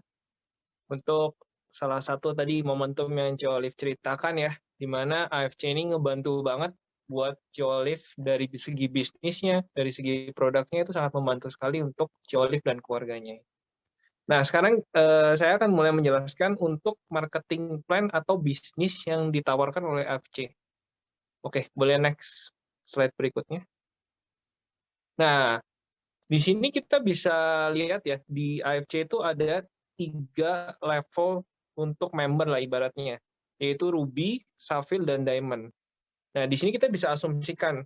Speaker 4: Untuk salah satu tadi momentum yang Ci Olive ceritakan ya, di mana AFC ini ngebantu banget buat Ci Olive dari segi bisnisnya, dari segi produknya itu sangat membantu sekali untuk Ci Olive dan keluarganya. Nah, sekarang saya akan mulai menjelaskan untuk marketing plan atau bisnis yang ditawarkan oleh AFC. Oke, boleh next slide berikutnya. Nah, di sini kita bisa lihat ya, di AFC itu ada 3 level untuk member lah ibaratnya, yaitu Ruby, Sapphire, dan Diamond. Nah, di sini kita bisa asumsikan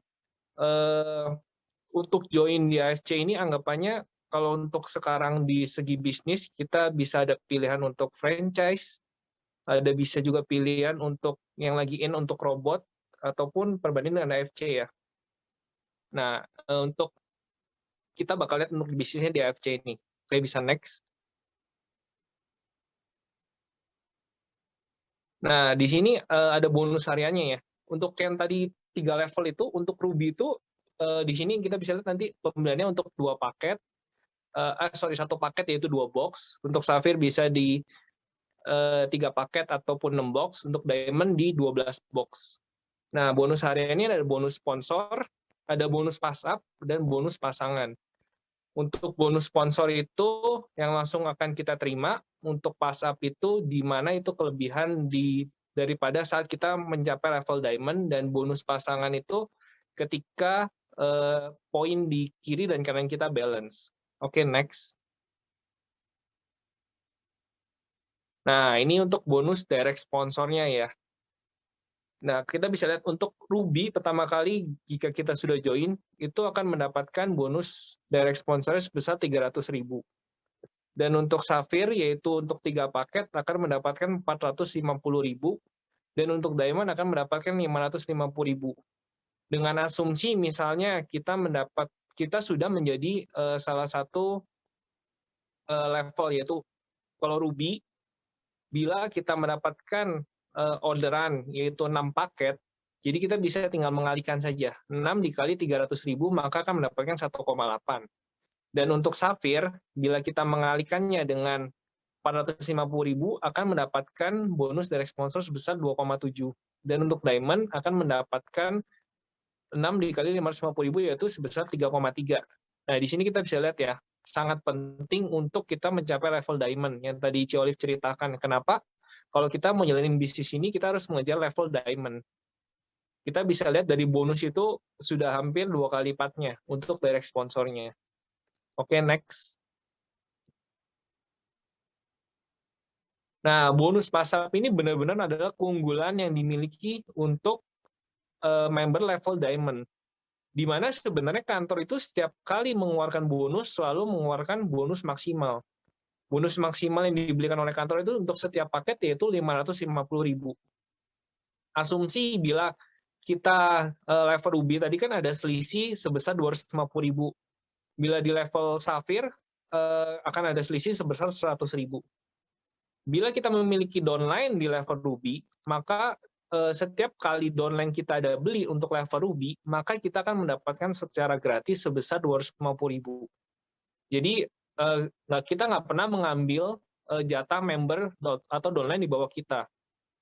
Speaker 4: untuk join di AFC ini anggapannya kalau untuk sekarang di segi bisnis kita bisa ada pilihan untuk franchise, ada bisa juga pilihan untuk yang lagi in untuk robot ataupun perbandingan dengan AFC ya. Nah, untuk kita bakal lihat untuk bisnisnya di AFC ini. Oke, bisa next. Nah, di sini ada bonus hariannya ya. Untuk yang tadi 3 level itu, untuk Ruby itu di sini kita bisa lihat nanti pembeliannya untuk 2 paket. 1 paket yaitu 2 box. Untuk Sapphire bisa di 3 paket ataupun 6 box. Untuk Diamond di 12 box. Nah, bonus hariannya ada bonus sponsor, ada bonus pass up, dan bonus pasangan. Untuk bonus sponsor itu yang langsung akan kita terima, untuk pass up itu di mana itu kelebihan daripada saat kita mencapai level Diamond, dan bonus pasangan itu ketika poin di kiri dan kanan kita balance. Oke, next. Nah, ini untuk bonus direct sponsornya ya. Nah, kita bisa lihat untuk Ruby pertama kali jika kita sudah join, itu akan mendapatkan bonus direct sponsor sebesar 300.000. Dan untuk Sapphire, yaitu untuk 3 paket, akan mendapatkan 450.000. Dan untuk Diamond akan mendapatkan 550.000. Dengan asumsi misalnya kita sudah menjadi salah satu level, yaitu kalau Ruby, bila kita mendapatkan orderan yaitu 6 paket, jadi kita bisa tinggal mengalihkan saja. 6 dikali 300.000 maka akan mendapatkan 1,8. Dan untuk Sapphire, bila kita mengalihkannya dengan 450.000 akan mendapatkan bonus direct sponsor sebesar 2,7. Dan untuk Diamond akan mendapatkan 6 dikali 550.000 yaitu sebesar 3,3. Nah, di sini kita bisa lihat ya, sangat penting untuk kita mencapai level Diamond yang tadi Ci Olive ceritakan. Kenapa? Kalau kita mau jalanin bisnis ini, kita harus mengejar level Diamond. Kita bisa lihat dari bonus itu sudah hampir 2 kali lipatnya untuk direct sponsornya. Oke, next. Nah, bonus pasar ini benar-benar adalah keunggulan yang dimiliki untuk member level Diamond. Di mana sebenarnya kantor itu setiap kali mengeluarkan bonus, selalu mengeluarkan bonus maksimal. Bonus maksimal yang diberikan oleh kantor itu untuk setiap paket yaitu 550.000. Asumsi bila kita level Ruby tadi kan ada selisih sebesar 250.000. Bila di level Sapphire akan ada selisih sebesar 100.000. Bila kita memiliki downline di level Ruby, maka setiap kali downline kita ada beli untuk level Ruby, maka kita akan mendapatkan secara gratis sebesar 250.000. Jadi kita nggak pernah mengambil jatah member atau downline di bawah kita.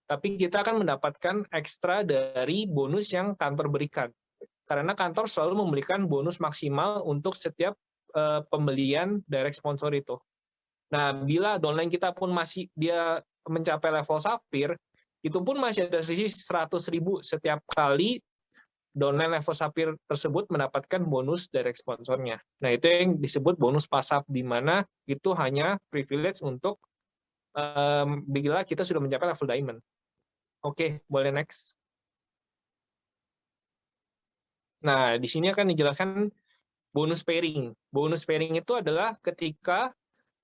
Speaker 4: Tapi kita akan mendapatkan ekstra dari bonus yang kantor berikan. Karena kantor selalu memberikan bonus maksimal untuk setiap pembelian direct sponsor itu. Nah, bila downline kita pun masih dia mencapai level Sapphire, itu pun masih ada selisih 100.000 setiap kali downline level Sapphire tersebut mendapatkan bonus direct sponsornya. Nah, itu yang disebut bonus pass up, di mana itu hanya privilege untuk bila kita sudah mencapai level diamond. Oke, boleh next. Nah, di sini akan dijelaskan bonus pairing. Bonus pairing itu adalah ketika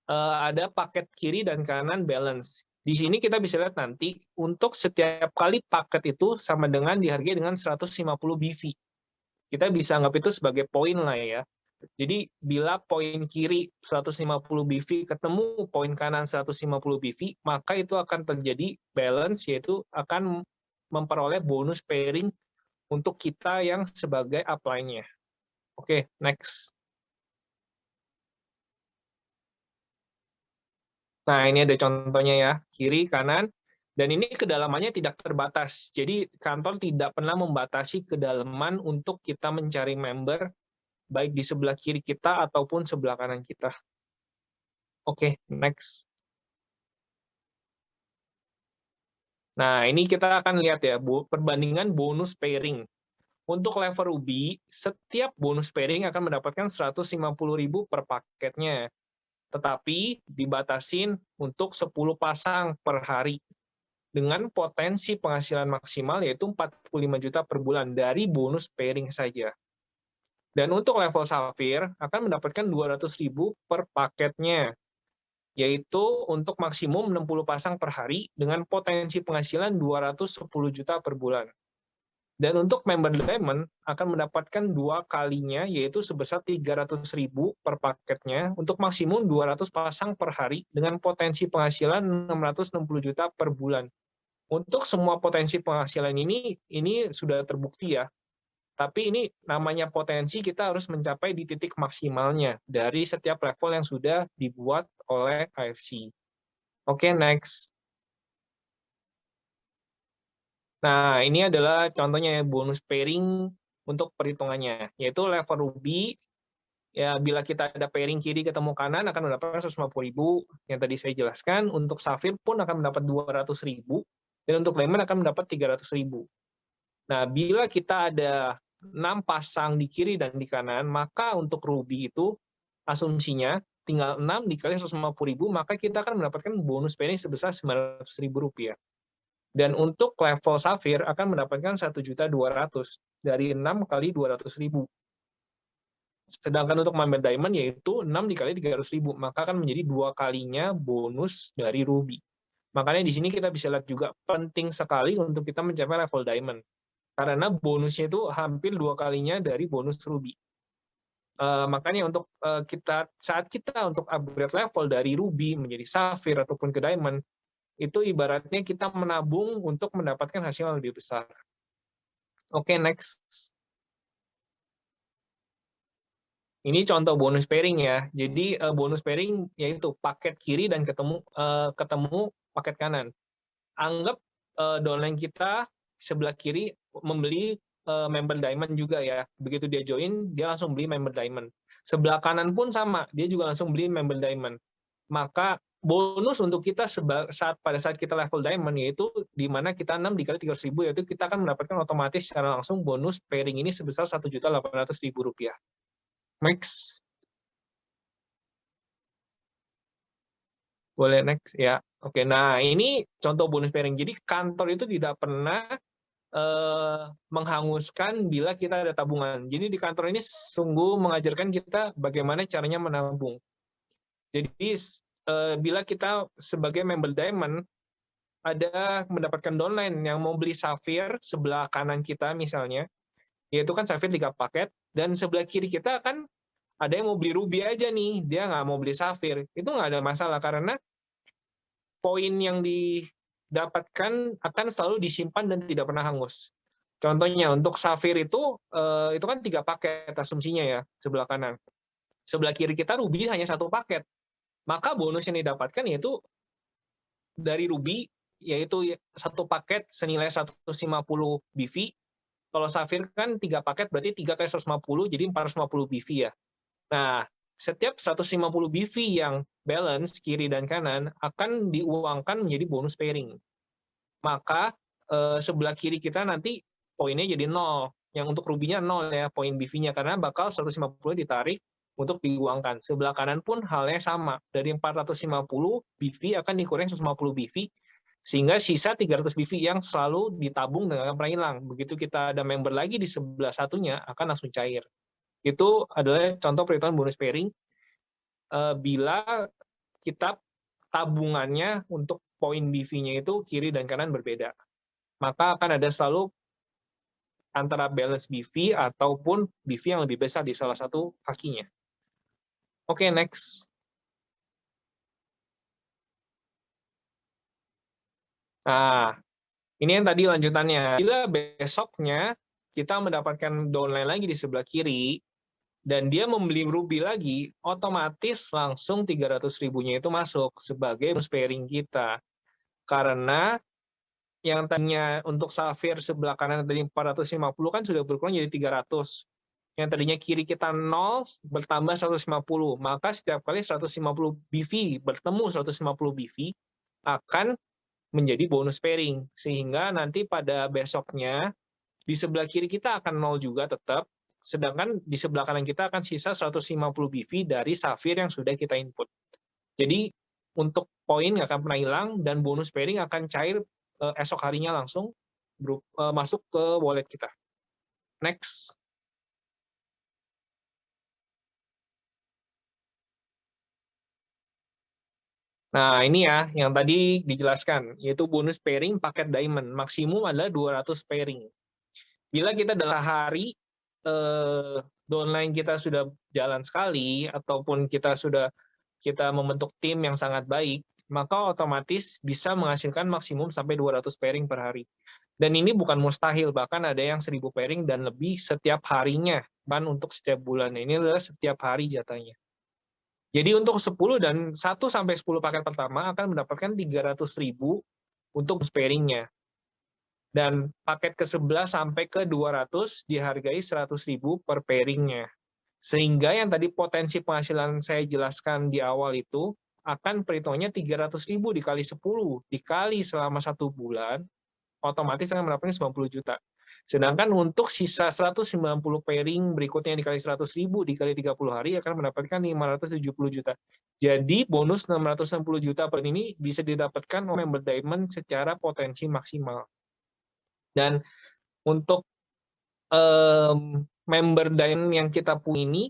Speaker 4: ada paket kiri dan kanan balance. Di sini kita bisa lihat nanti, untuk setiap kali paket itu sama dengan dihargai dengan 150 BV. Kita bisa anggap itu sebagai poin lah ya. Jadi bila poin kiri 150 BV ketemu poin kanan 150 BV, maka itu akan terjadi balance, yaitu akan memperoleh bonus pairing untuk kita yang sebagai upline-nya. Oke, next. Nah, ini ada contohnya ya, kiri, kanan, dan ini kedalamannya tidak terbatas. Jadi kantor tidak pernah membatasi kedalaman untuk kita mencari member, baik di sebelah kiri kita ataupun sebelah kanan kita. Oke, next. Nah, ini kita akan lihat ya, perbandingan bonus pairing. Untuk level Ruby, setiap bonus pairing akan mendapatkan 150.000 per paketnya. Tetapi dibatasin untuk 10 pasang per hari. Dengan potensi penghasilan maksimal yaitu 45 juta per bulan dari bonus pairing saja. Dan untuk level Sapphire akan mendapatkan 200.000 per paketnya, yaitu untuk maksimum 60 pasang per hari dengan potensi penghasilan 210 juta per bulan. Dan untuk member Diamond akan mendapatkan 2 kalinya, yaitu sebesar 300.000 per paketnya untuk maksimum 200 pasang per hari dengan potensi penghasilan 660 juta per bulan. Untuk semua potensi penghasilan ini sudah terbukti ya. Tapi ini namanya potensi, kita harus mencapai di titik maksimalnya dari setiap level yang sudah dibuat oleh KFC. Oke, next. Nah, ini adalah contohnya ya, bonus pairing untuk perhitungannya, yaitu level Ruby, ya bila kita ada pairing kiri ketemu kanan akan mendapatkan 150.000, yang tadi saya jelaskan. Untuk Sapphire pun akan mendapat 200.000, dan untuk Diamond akan mendapat 300.000. Nah, bila kita ada 6 pasang di kiri dan di kanan, maka untuk Ruby itu asumsinya tinggal 6 dikali 150.000, maka kita akan mendapatkan bonus pairing sebesar 900.000 rupiah. Dan untuk level Sapphire akan mendapatkan 1.200.000 dari 6 kali 200.000. Sedangkan untuk member Diamond yaitu 6 dikali 300.000, maka akan menjadi 2 kalinya bonus dari Ruby. Makanya di sini kita bisa lihat juga penting sekali untuk kita mencapai level Diamond. Karena bonusnya itu hampir 2 kalinya dari bonus Ruby. Makanya untuk saat kita untuk upgrade level dari Ruby menjadi Sapphire ataupun ke Diamond, itu ibaratnya kita menabung untuk mendapatkan hasil yang lebih besar. Oke, next. Ini contoh bonus pairing ya. Jadi bonus pairing yaitu paket kiri dan ketemu paket kanan. Anggap downline kita sebelah kiri membeli member Diamond juga ya. Begitu dia join, dia langsung beli member Diamond. Sebelah kanan pun sama, dia juga langsung beli member Diamond. Maka bonus untuk kita pada saat kita level Diamond yaitu di mana kita 6 dikali 300.000, yaitu kita akan mendapatkan otomatis secara langsung bonus pairing ini sebesar 1.800.000 rupiah. Next. Boleh next ya. Oke, nah ini contoh bonus pairing. Jadi kantor itu tidak pernah menghanguskan bila kita ada tabungan. Jadi di kantor ini sungguh mengajarkan kita bagaimana caranya menabung. Jadi bila kita sebagai member Diamond ada mendapatkan downline yang mau beli Sapphire sebelah kanan kita misalnya, yaitu kan Sapphire 3 paket, dan sebelah kiri kita kan ada yang mau beli Ruby aja nih, dia nggak mau beli Sapphire, itu nggak ada masalah karena poin yang didapatkan akan selalu disimpan dan tidak pernah hangus. Contohnya untuk Sapphire itu kan 3 paket asumsinya ya sebelah kanan. Sebelah kiri kita Ruby hanya 1 paket. Maka bonus yang didapatkan yaitu dari Ruby, yaitu 1 paket senilai 150 BV. Kalau Sapphire kan 3 paket, berarti 3 kali 150, jadi 450 BV ya. Nah, setiap 150 BV yang balance, kiri dan kanan, akan diuangkan menjadi bonus pairing. Maka sebelah kiri kita nanti poinnya jadi 0. Yang untuk Ruby-nya 0 ya, poin BV-nya, karena bakal 150 ditarik untuk diuangkan. Sebelah kanan pun halnya sama. Dari 450 BV akan dikurangi 150 BV, sehingga sisa 300 BV yang selalu ditabung dan akan pernah hilang. Begitu kita ada member lagi di sebelah satunya, akan langsung cair. Itu adalah contoh perhitungan bonus pairing bila kita tabungannya untuk poin BV-nya itu kiri dan kanan berbeda. Maka akan ada selalu antara balance BV ataupun BV yang lebih besar di salah satu kakinya. Oke, next. Nah, ini yang tadi lanjutannya. Bila besoknya kita mendapatkan downline lagi di sebelah kiri, dan dia membeli Ruby lagi, otomatis langsung 300 ribunya itu masuk sebagai bonus pairing kita. Karena yang tadinya untuk Sapphire sebelah kanan tadi 450 kan sudah berkurang jadi 300. Yang tadinya kiri kita 0 bertambah 150. Maka setiap kali 150 BV bertemu 150 BV akan menjadi bonus pairing. Sehingga nanti pada besoknya di sebelah kiri kita akan 0 juga tetap. Sedangkan di sebelah kanan kita akan sisa 150 BV dari Sapphire yang sudah kita input. Jadi untuk poin nggak akan pernah hilang dan bonus pairing akan cair esok harinya langsung masuk ke wallet kita. Next. Nah, ini ya yang tadi dijelaskan, yaitu bonus pairing paket diamond. Maksimum adalah 200 pairing. Bila kita adalah hari downline kita sudah jalan sekali, ataupun kita membentuk tim yang sangat baik, maka otomatis bisa menghasilkan maksimum sampai 200 pairing per hari. Dan ini bukan mustahil, bahkan ada yang 1000 pairing dan lebih setiap harinya, kan untuk setiap bulan. Ini adalah setiap hari jatahnya. Jadi untuk 10 dan 1-10 paket pertama akan mendapatkan 300.000 untuk pairingnya. Dan paket ke-11 sampai ke-200 dihargai 100.000 per pairingnya. Sehingga yang tadi potensi penghasilan saya jelaskan di awal itu akan perhitungannya 300.000 dikali 10 dikali selama 1 bulan, otomatis akan mendapatkan 90 juta. Sedangkan untuk sisa 190 pairing berikutnya dikali 100.000 dikali 30 hari akan mendapatkan 570 juta. Jadi bonus 660 juta per ini bisa didapatkan oleh member diamond secara potensi maksimal. Dan untuk member diamond yang kita punya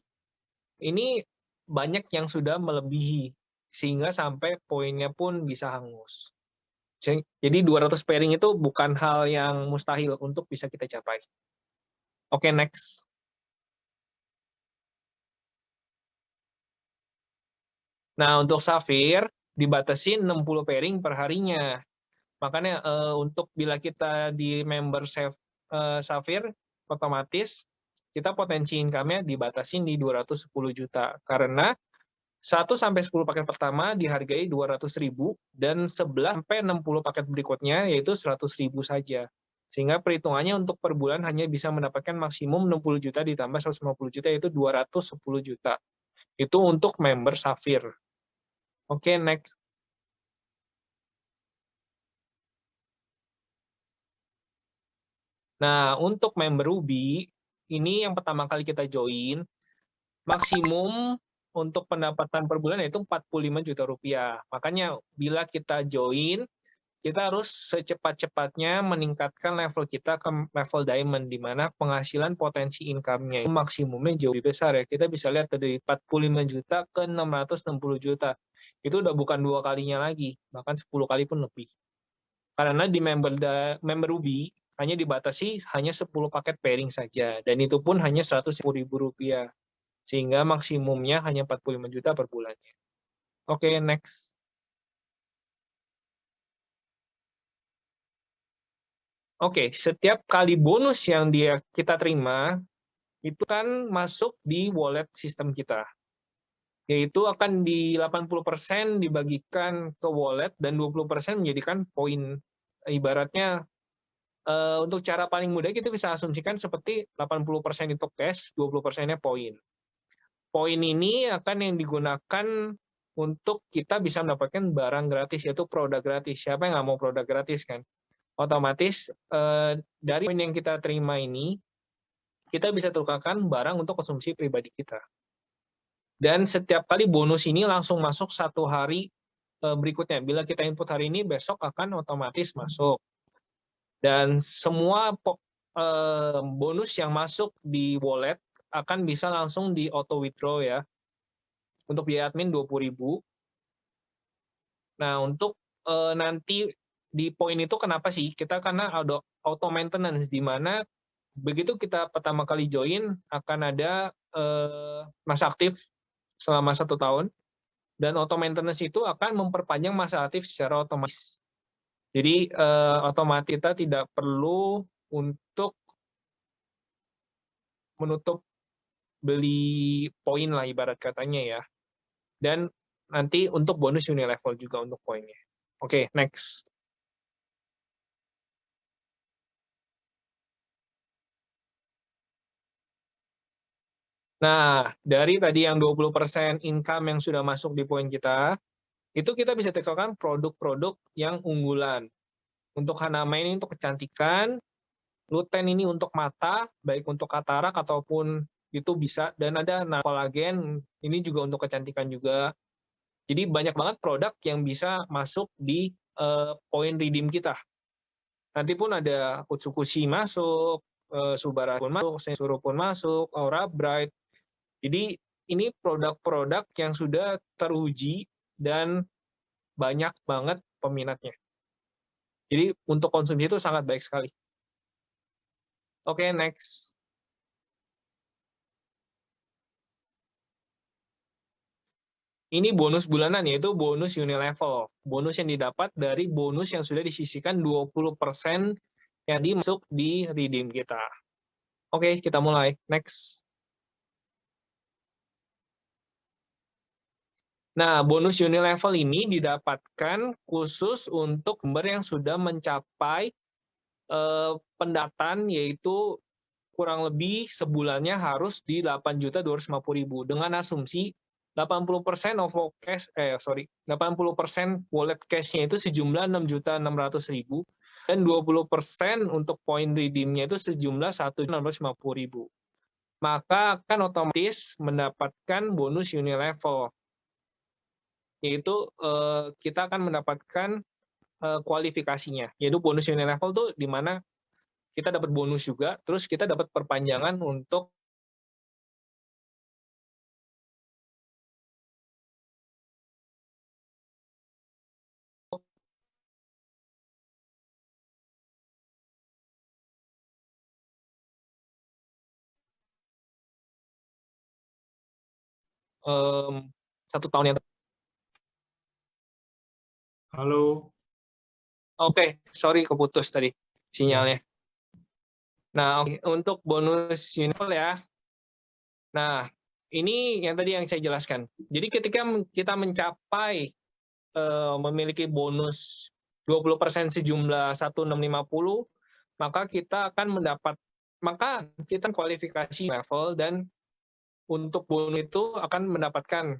Speaker 4: ini banyak yang sudah melebihi sehingga sampai poinnya pun bisa hangus. Jadi 200 pairing itu bukan hal yang mustahil untuk bisa kita capai. Oke, next. Nah, untuk Sapphire dibatasi 60 pairing per harinya. Makanya untuk bila kita di member Sapphire, otomatis kita potensi income-nya dibatasin di 210 juta. Karena 1-10 paket pertama dihargai 200.000 dan 11-60 paket berikutnya yaitu 100.000 saja. Sehingga perhitungannya untuk per bulan hanya bisa mendapatkan maksimum 60 juta ditambah 150 juta yaitu 210 juta. Itu untuk member Sapphire. Oke, next. Nah, untuk member Ruby, ini yang pertama kali kita join, maksimum untuk pendapatan per bulan yaitu 45 juta rupiah. Makanya bila kita join, kita harus secepat-cepatnya meningkatkan level kita ke level diamond, di mana penghasilan potensi income-nya maksimumnya jauh lebih besar ya. Kita bisa lihat dari 45 juta ke 660 juta. Itu udah bukan 2 kalinya lagi, bahkan 10 kali pun lebih. Karena di member Ruby, hanya dibatasi hanya 10 paket pairing saja, dan itu pun hanya Rp110.000. Sehingga maksimumnya hanya 45 juta per bulannya. Oke, next. Oke, setiap kali bonus yang kita terima, itu kan masuk di wallet sistem kita. Yaitu akan di 80% dibagikan ke wallet, dan 20% menjadikan poin. Ibaratnya, untuk cara paling mudah kita bisa asumsikan seperti 80% itu cash, 20%-nya poin. Poin ini akan yang digunakan untuk kita bisa mendapatkan barang gratis, yaitu produk gratis. Siapa yang nggak mau produk gratis kan? Otomatis dari poin yang kita terima ini, kita bisa tukarkan barang untuk konsumsi pribadi kita. Dan setiap kali bonus ini langsung masuk 1 hari berikutnya. Bila kita input hari ini, besok akan otomatis masuk. Dan semua bonus yang masuk di wallet akan bisa langsung di auto withdraw ya. Untuk biaya admin 20.000. Nah, untuk nanti di poin itu kenapa sih? Kita karena ada auto maintenance, di mana begitu kita pertama kali join akan ada masa aktif selama 1 tahun, dan auto maintenance itu akan memperpanjang masa aktif secara otomatis. Jadi otomatis kita tidak perlu untuk menutup beli poin lah ibarat katanya ya. Dan nanti untuk bonus unilevel juga untuk poinnya. Oke, next. Nah, dari tadi yang 20% income yang sudah masuk di poin kita, itu kita bisa tekankan produk-produk yang unggulan. Untuk Hanama ini untuk kecantikan, Luten ini untuk mata, baik untuk katarak ataupun itu bisa, dan ada kolagen, ini juga untuk kecantikan juga. Jadi banyak banget produk yang bisa masuk di poin redeem kita. Nanti pun ada Utsukushi masuk, Subara pun masuk, Sensuru pun masuk, Aura Bright. Jadi ini produk-produk yang sudah teruji dan banyak banget peminatnya. Jadi untuk konsumsi itu sangat baik sekali. Oke, next. Ini bonus bulanan, yaitu bonus unilevel. Bonus yang didapat dari bonus yang sudah disisihkan 20% yang dimasuk di redeem kita. Oke, kita mulai. Next. Nah, bonus unilevel ini didapatkan khusus untuk member yang sudah mencapai pendapatan, yaitu kurang lebih sebulannya harus di 8.250.000 dengan asumsi 80% cash 80% wallet cash-nya itu sejumlah 6.600.000 dan 20% untuk poin redeem-nya itu sejumlah 1.650.000. Maka akan otomatis mendapatkan bonus unilevel. Yaitu kita akan mendapatkan kualifikasinya, yaitu bonus unilevel tuh di mana kita dapat bonus juga, terus kita dapat perpanjangan untuk satu tahun yang.
Speaker 1: Halo.
Speaker 4: Oke, sorry keputus tadi sinyalnya. Nah, untuk bonus unilevel ya. Nah, ini yang tadi yang saya jelaskan. Jadi ketika kita mencapai memiliki bonus 20% sejumlah 1.650, maka kita akan kualifikasi level, dan untuk bonus itu akan mendapatkan.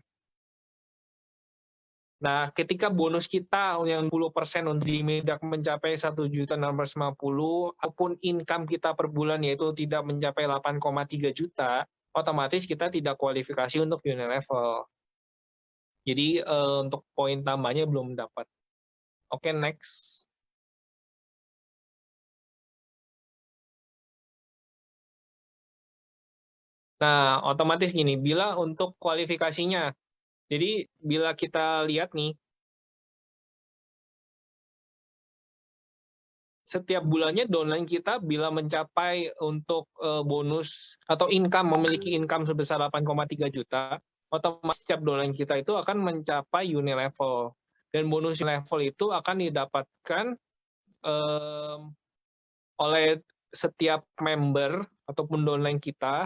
Speaker 4: Nah, ketika bonus kita yang 10% untuk tidak mencapai 1.650.000, ataupun income kita per bulan yaitu tidak mencapai 8,3 juta, otomatis kita tidak kualifikasi untuk unilevel. Jadi untuk poin tambahnya belum dapat. Oke, next. Nah, otomatis gini, bila untuk kualifikasinya, jadi bila kita lihat nih, setiap bulannya downline kita bila mencapai untuk bonus atau income, memiliki income sebesar 8,3 juta, otomatis setiap downline kita itu akan mencapai unilevel. Dan bonus level itu akan didapatkan oleh setiap member ataupun downline kita,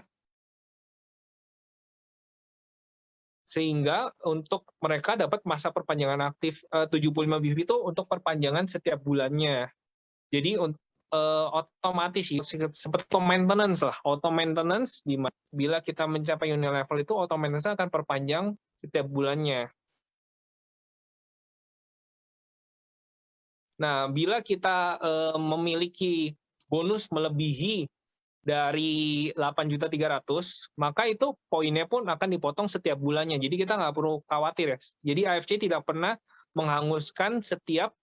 Speaker 4: sehingga untuk mereka dapat masa perpanjangan aktif 75 BB itu untuk perpanjangan setiap bulannya. Jadi otomatis seperti maintenance lah, auto maintenance, di mana bila kita mencapai unilevel itu auto maintenance akan perpanjang setiap bulannya. Nah, bila kita memiliki bonus melebihi dari 8.300.000, maka itu poinnya pun akan dipotong setiap bulannya. Jadi kita nggak perlu khawatir ya. Jadi AFC tidak pernah menghanguskan setiap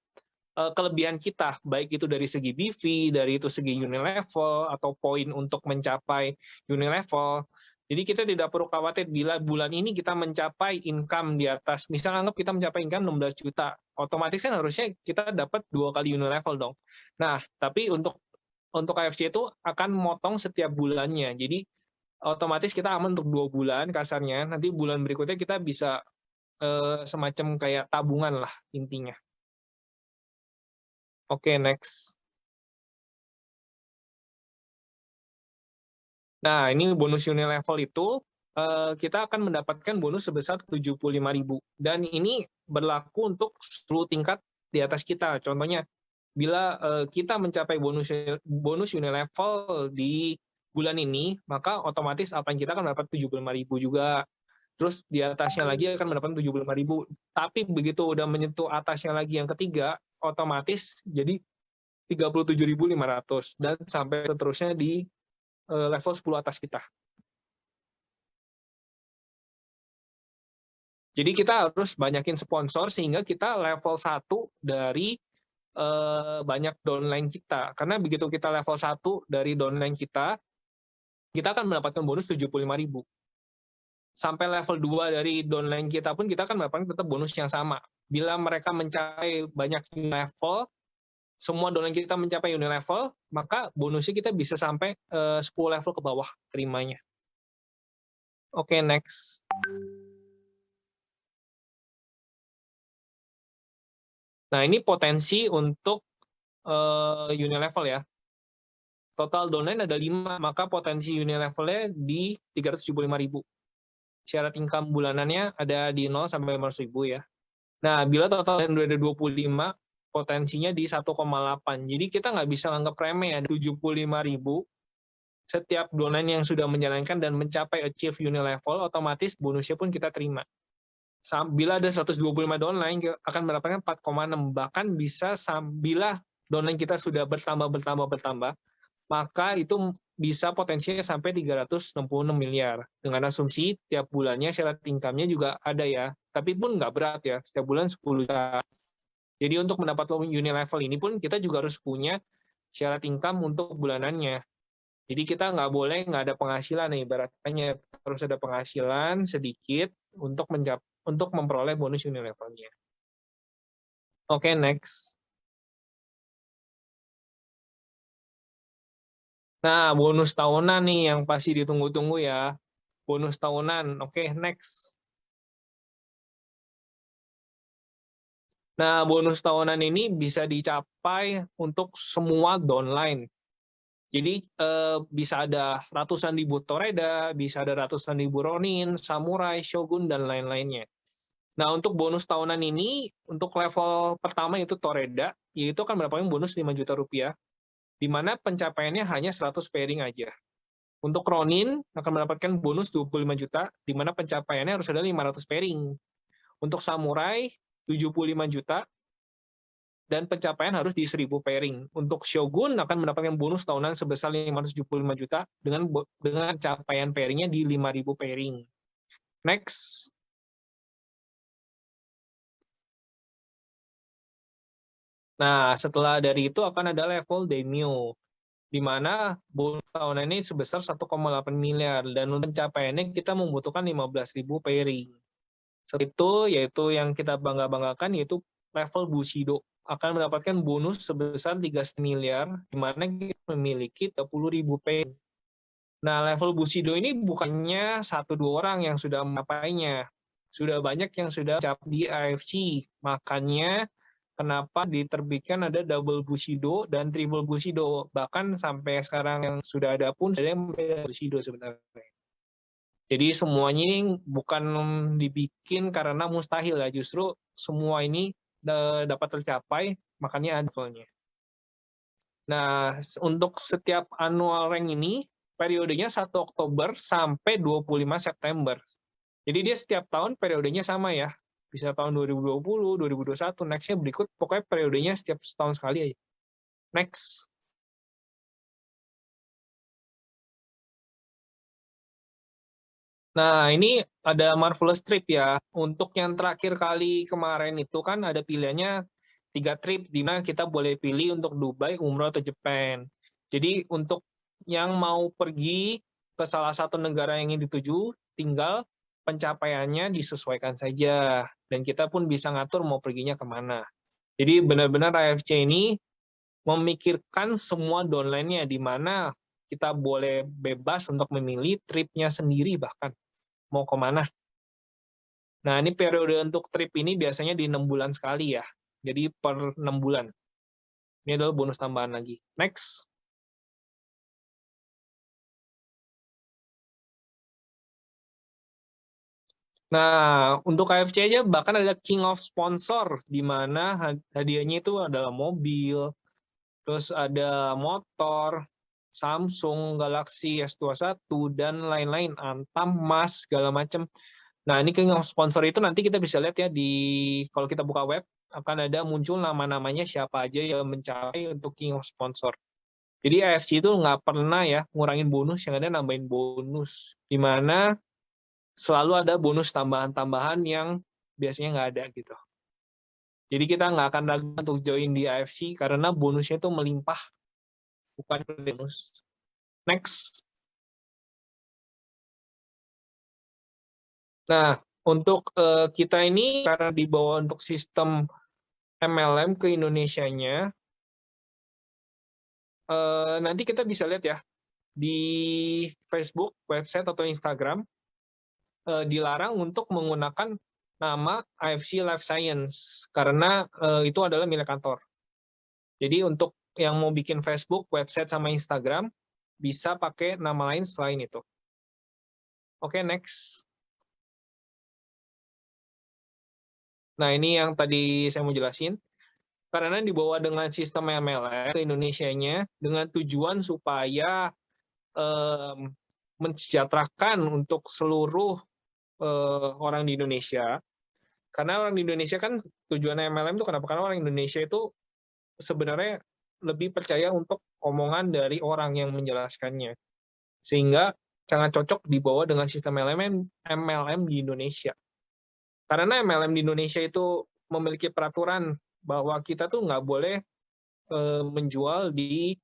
Speaker 4: kelebihan kita, baik itu dari segi BV, dari itu segi unit level, atau poin untuk mencapai unit level. Jadi kita tidak perlu khawatir bila bulan ini kita mencapai income di atas, misalnya anggap kita mencapai income 16 juta, otomatis kan harusnya kita dapat 2 kali unit level dong. Nah, tapi untuk AFC itu akan motong setiap bulannya. Jadi otomatis kita aman untuk 2 bulan kasarnya. Nanti bulan berikutnya kita bisa semacam kayak tabungan lah intinya. Oke, next. Nah, ini bonus unit level itu kita akan mendapatkan bonus sebesar 75.000. Dan ini berlaku untuk 10 tingkat di atas kita. Contohnya, bila kita mencapai bonus unit level di bulan ini, maka otomatis apa yang kita akan mendapat 75.000 juga. Terus di atasnya lagi akan mendapatkan 75.000. Tapi begitu udah menyentuh atasnya lagi yang ketiga, otomatis jadi 37.500 dan sampai seterusnya di level 10 atas kita. Jadi kita harus banyakin sponsor sehingga kita level 1 dari banyak downline kita. Karena begitu kita level 1 dari downline kita akan mendapatkan bonus 75.000. Sampai level 2 dari downline kita pun kita akan mendapatkan tetap bonus yang sama. Bila mereka mencapai banyak level, semua downline kita mencapai unit level, maka bonusnya kita bisa sampai 10 level ke bawah terimanya. Oke, next. Nah, ini potensi untuk unit level ya. Total downline ada 5, maka potensi unit levelnya di 375.000. Syarat income bulanannya ada di 0 sampai 500.000 ya. Nah, bila total downline udah ada 25, potensinya di 1,8. Jadi kita nggak bisa nganggap remeh, ada 75.000. Setiap downline yang sudah menjalankan dan mencapai achieve unit level, otomatis bonusnya pun kita terima. Bila ada 125 downline, akan mendapatkan 4,6. Bahkan bisa bila downline kita sudah bertambah, maka itu bisa potensinya sampai 366 miliar. Dengan asumsi tiap bulannya syarat income-nya juga ada ya. Tapi pun nggak berat ya, setiap bulan 10 juta. Jadi untuk mendapatkan unit level ini pun kita juga harus punya syarat income untuk bulanannya. Jadi kita nggak boleh nggak ada penghasilan nih, ibaratnya harus ada penghasilan sedikit untuk memperoleh bonus unit levelnya. Oke, next. Nah, bonus tahunan nih yang pasti ditunggu-tunggu ya. Bonus tahunan. Oke, next. Nah, bonus tahunan ini bisa dicapai untuk semua downline. Jadi bisa ada ratusan ribu Toreda, bisa ada ratusan ribu Ronin, Samurai, Shogun, dan lain-lainnya. Nah, untuk bonus tahunan ini, untuk level pertama itu Toreda, yaitu akan mendapatkan bonus 5 juta rupiah, di mana pencapaiannya hanya 100 pairing aja. Untuk Ronin akan mendapatkan bonus 25 juta, di mana pencapaiannya harus ada 500 pairing. Untuk Samurai, 75 juta, dan pencapaian harus di 1.000 pairing. Untuk Shogun akan mendapatkan bonus tahunan sebesar 575 juta dengan capaian pairingnya di 5.000 pairing. Next. Nah, setelah dari itu akan ada level Daimyo, di mana bonus tahunan ini sebesar 1,8 miliar, dan untuk pencapaiannya kita membutuhkan 15.000 pairing. Setelah itu, yaitu yang kita bangga-banggakan, yaitu level Bushido, akan mendapatkan bonus sebesar 3,5 miliar, di mana kita memiliki 30.000 pairing. Nah, level Bushido ini bukannya 1-2 orang yang sudah mencapainya. Sudah banyak yang sudah mencapai di AFC. Makanya, kenapa diterbitkan ada double Bushido dan triple Bushido. Bahkan sampai sekarang yang sudah ada pun ada yang Bushido sebenarnya. Jadi semuanya ini bukan dibikin karena mustahil ya. Justru semua ini dapat tercapai, makanya ada levelnya. Nah, untuk setiap annual rank ini, periodenya 1 Oktober sampai 25 September. Jadi dia setiap tahun periodenya sama ya. Bisa tahun 2020, 2021, next-nya berikut, pokoknya periodenya setiap setahun sekali aja. Next. Nah, ini ada Marvelous Trip ya. Untuk yang terakhir kali kemarin itu kan ada pilihannya 3 trip, di mana kita boleh pilih untuk Dubai, umroh, atau Japan. Jadi untuk yang mau pergi ke salah satu negara yang ingin dituju, tinggal pencapaiannya disesuaikan saja. Dan kita pun bisa ngatur mau perginya kemana. Jadi benar-benar AFC ini memikirkan semua downline-nya, di mana kita boleh bebas untuk memilih tripnya sendiri bahkan mau kemana. Nah, ini periode untuk trip ini biasanya di 6 bulan sekali ya. Jadi per 6 bulan. Ini adalah bonus tambahan lagi. Next. Nah, untuk KFC aja bahkan ada King of Sponsor, di mana hadiahnya itu adalah mobil, terus ada motor, Samsung Galaxy S21, dan lain-lain, Antam, Mas, segala macam. Nah, ini King of Sponsor itu nanti kita bisa lihat ya kalau kita buka web, akan ada muncul nama-namanya siapa aja yang mencapai untuk King of Sponsor. Jadi AFC itu nggak pernah ya ngurangin bonus, yang ada nambahin bonus. Di mana selalu ada bonus tambahan-tambahan yang biasanya nggak ada gitu. Jadi kita nggak akan ragu untuk join di AFC karena bonusnya itu melimpah, bukan bonus. Next. Nah, untuk kita ini karena dibawa untuk sistem MLM ke Indonesianya, nanti kita bisa lihat ya, di Facebook, website, atau Instagram, dilarang untuk menggunakan nama AFC Life Science, karena itu adalah milik kantor. Jadi untuk yang mau bikin Facebook, website, sama Instagram, bisa pakai nama lain selain itu. Oke, next. Nah, ini yang tadi saya mau jelasin. Karena dibawa dengan sistem MLM ke Indonesianya, dengan tujuan supaya mensejahterakan untuk seluruh orang di Indonesia. Karena orang di Indonesia kan tujuan MLM itu kenapa? Karena orang Indonesia itu sebenarnya lebih percaya untuk omongan dari orang yang menjelaskannya. Sehingga sangat cocok dibawa dengan sistem MLM di Indonesia. Karena MLM di Indonesia itu memiliki peraturan bahwa kita tuh nggak boleh menjual di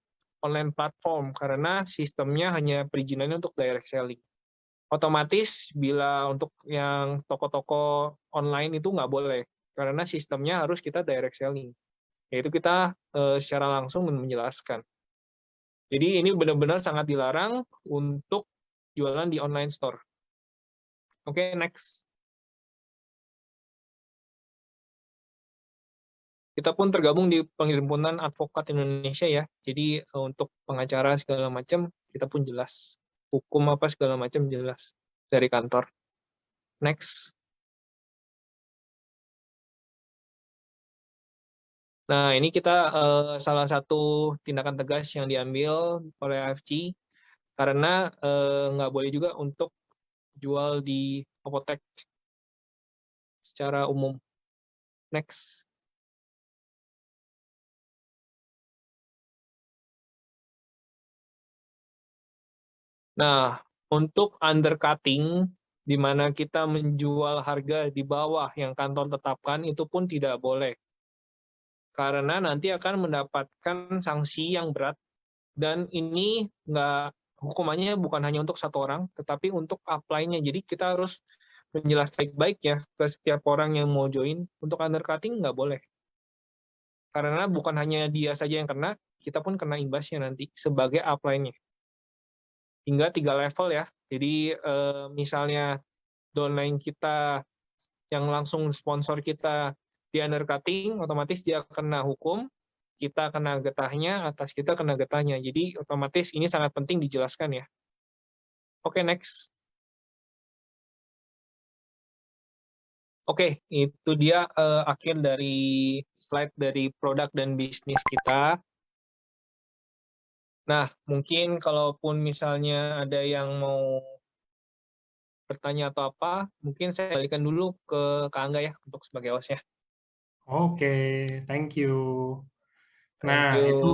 Speaker 4: online platform karena sistemnya hanya perizinannya untuk direct selling. Otomatis bila untuk yang toko-toko online itu nggak boleh karena sistemnya harus kita direct selling, yaitu kita secara langsung menjelaskan. Jadi ini benar-benar sangat dilarang untuk jualan di online store. Oke, next. Kita pun tergabung di Perhimpunan Advokat Indonesia ya. Jadi untuk pengacara segala macam kita pun jelas. Hukum apa segala macam jelas dari kantor. Next. Nah, ini kita salah satu tindakan tegas yang diambil oleh AFC karena nggak boleh juga untuk jual di apotek secara umum. Next. Nah, untuk undercutting, di mana kita menjual harga di bawah yang kantor tetapkan, itu pun tidak boleh. Karena nanti akan mendapatkan sanksi yang berat, dan ini hukumannya bukan hanya untuk satu orang, tetapi untuk upline-nya. Jadi kita harus menjelaskan baik-baik ya ke setiap orang yang mau join. Untuk undercutting nggak boleh. Karena bukan hanya dia saja yang kena, kita pun kena imbasnya nanti sebagai upline-nya. Hingga 3 level ya. Jadi misalnya downline kita yang langsung sponsor kita di undercutting, otomatis dia kena hukum, kita kena getahnya, atas kita kena getahnya. Jadi otomatis ini sangat penting dijelaskan ya. Oke, next. Oke, itu dia akhir dari slide dari produk dan bisnis kita. Nah, mungkin kalaupun misalnya ada yang mau bertanya atau apa, mungkin saya balikan dulu ke Kak Angga ya, untuk sebagai host-nya.
Speaker 1: Oke, thank you.
Speaker 4: Thank
Speaker 1: Nah,
Speaker 4: you.
Speaker 1: itu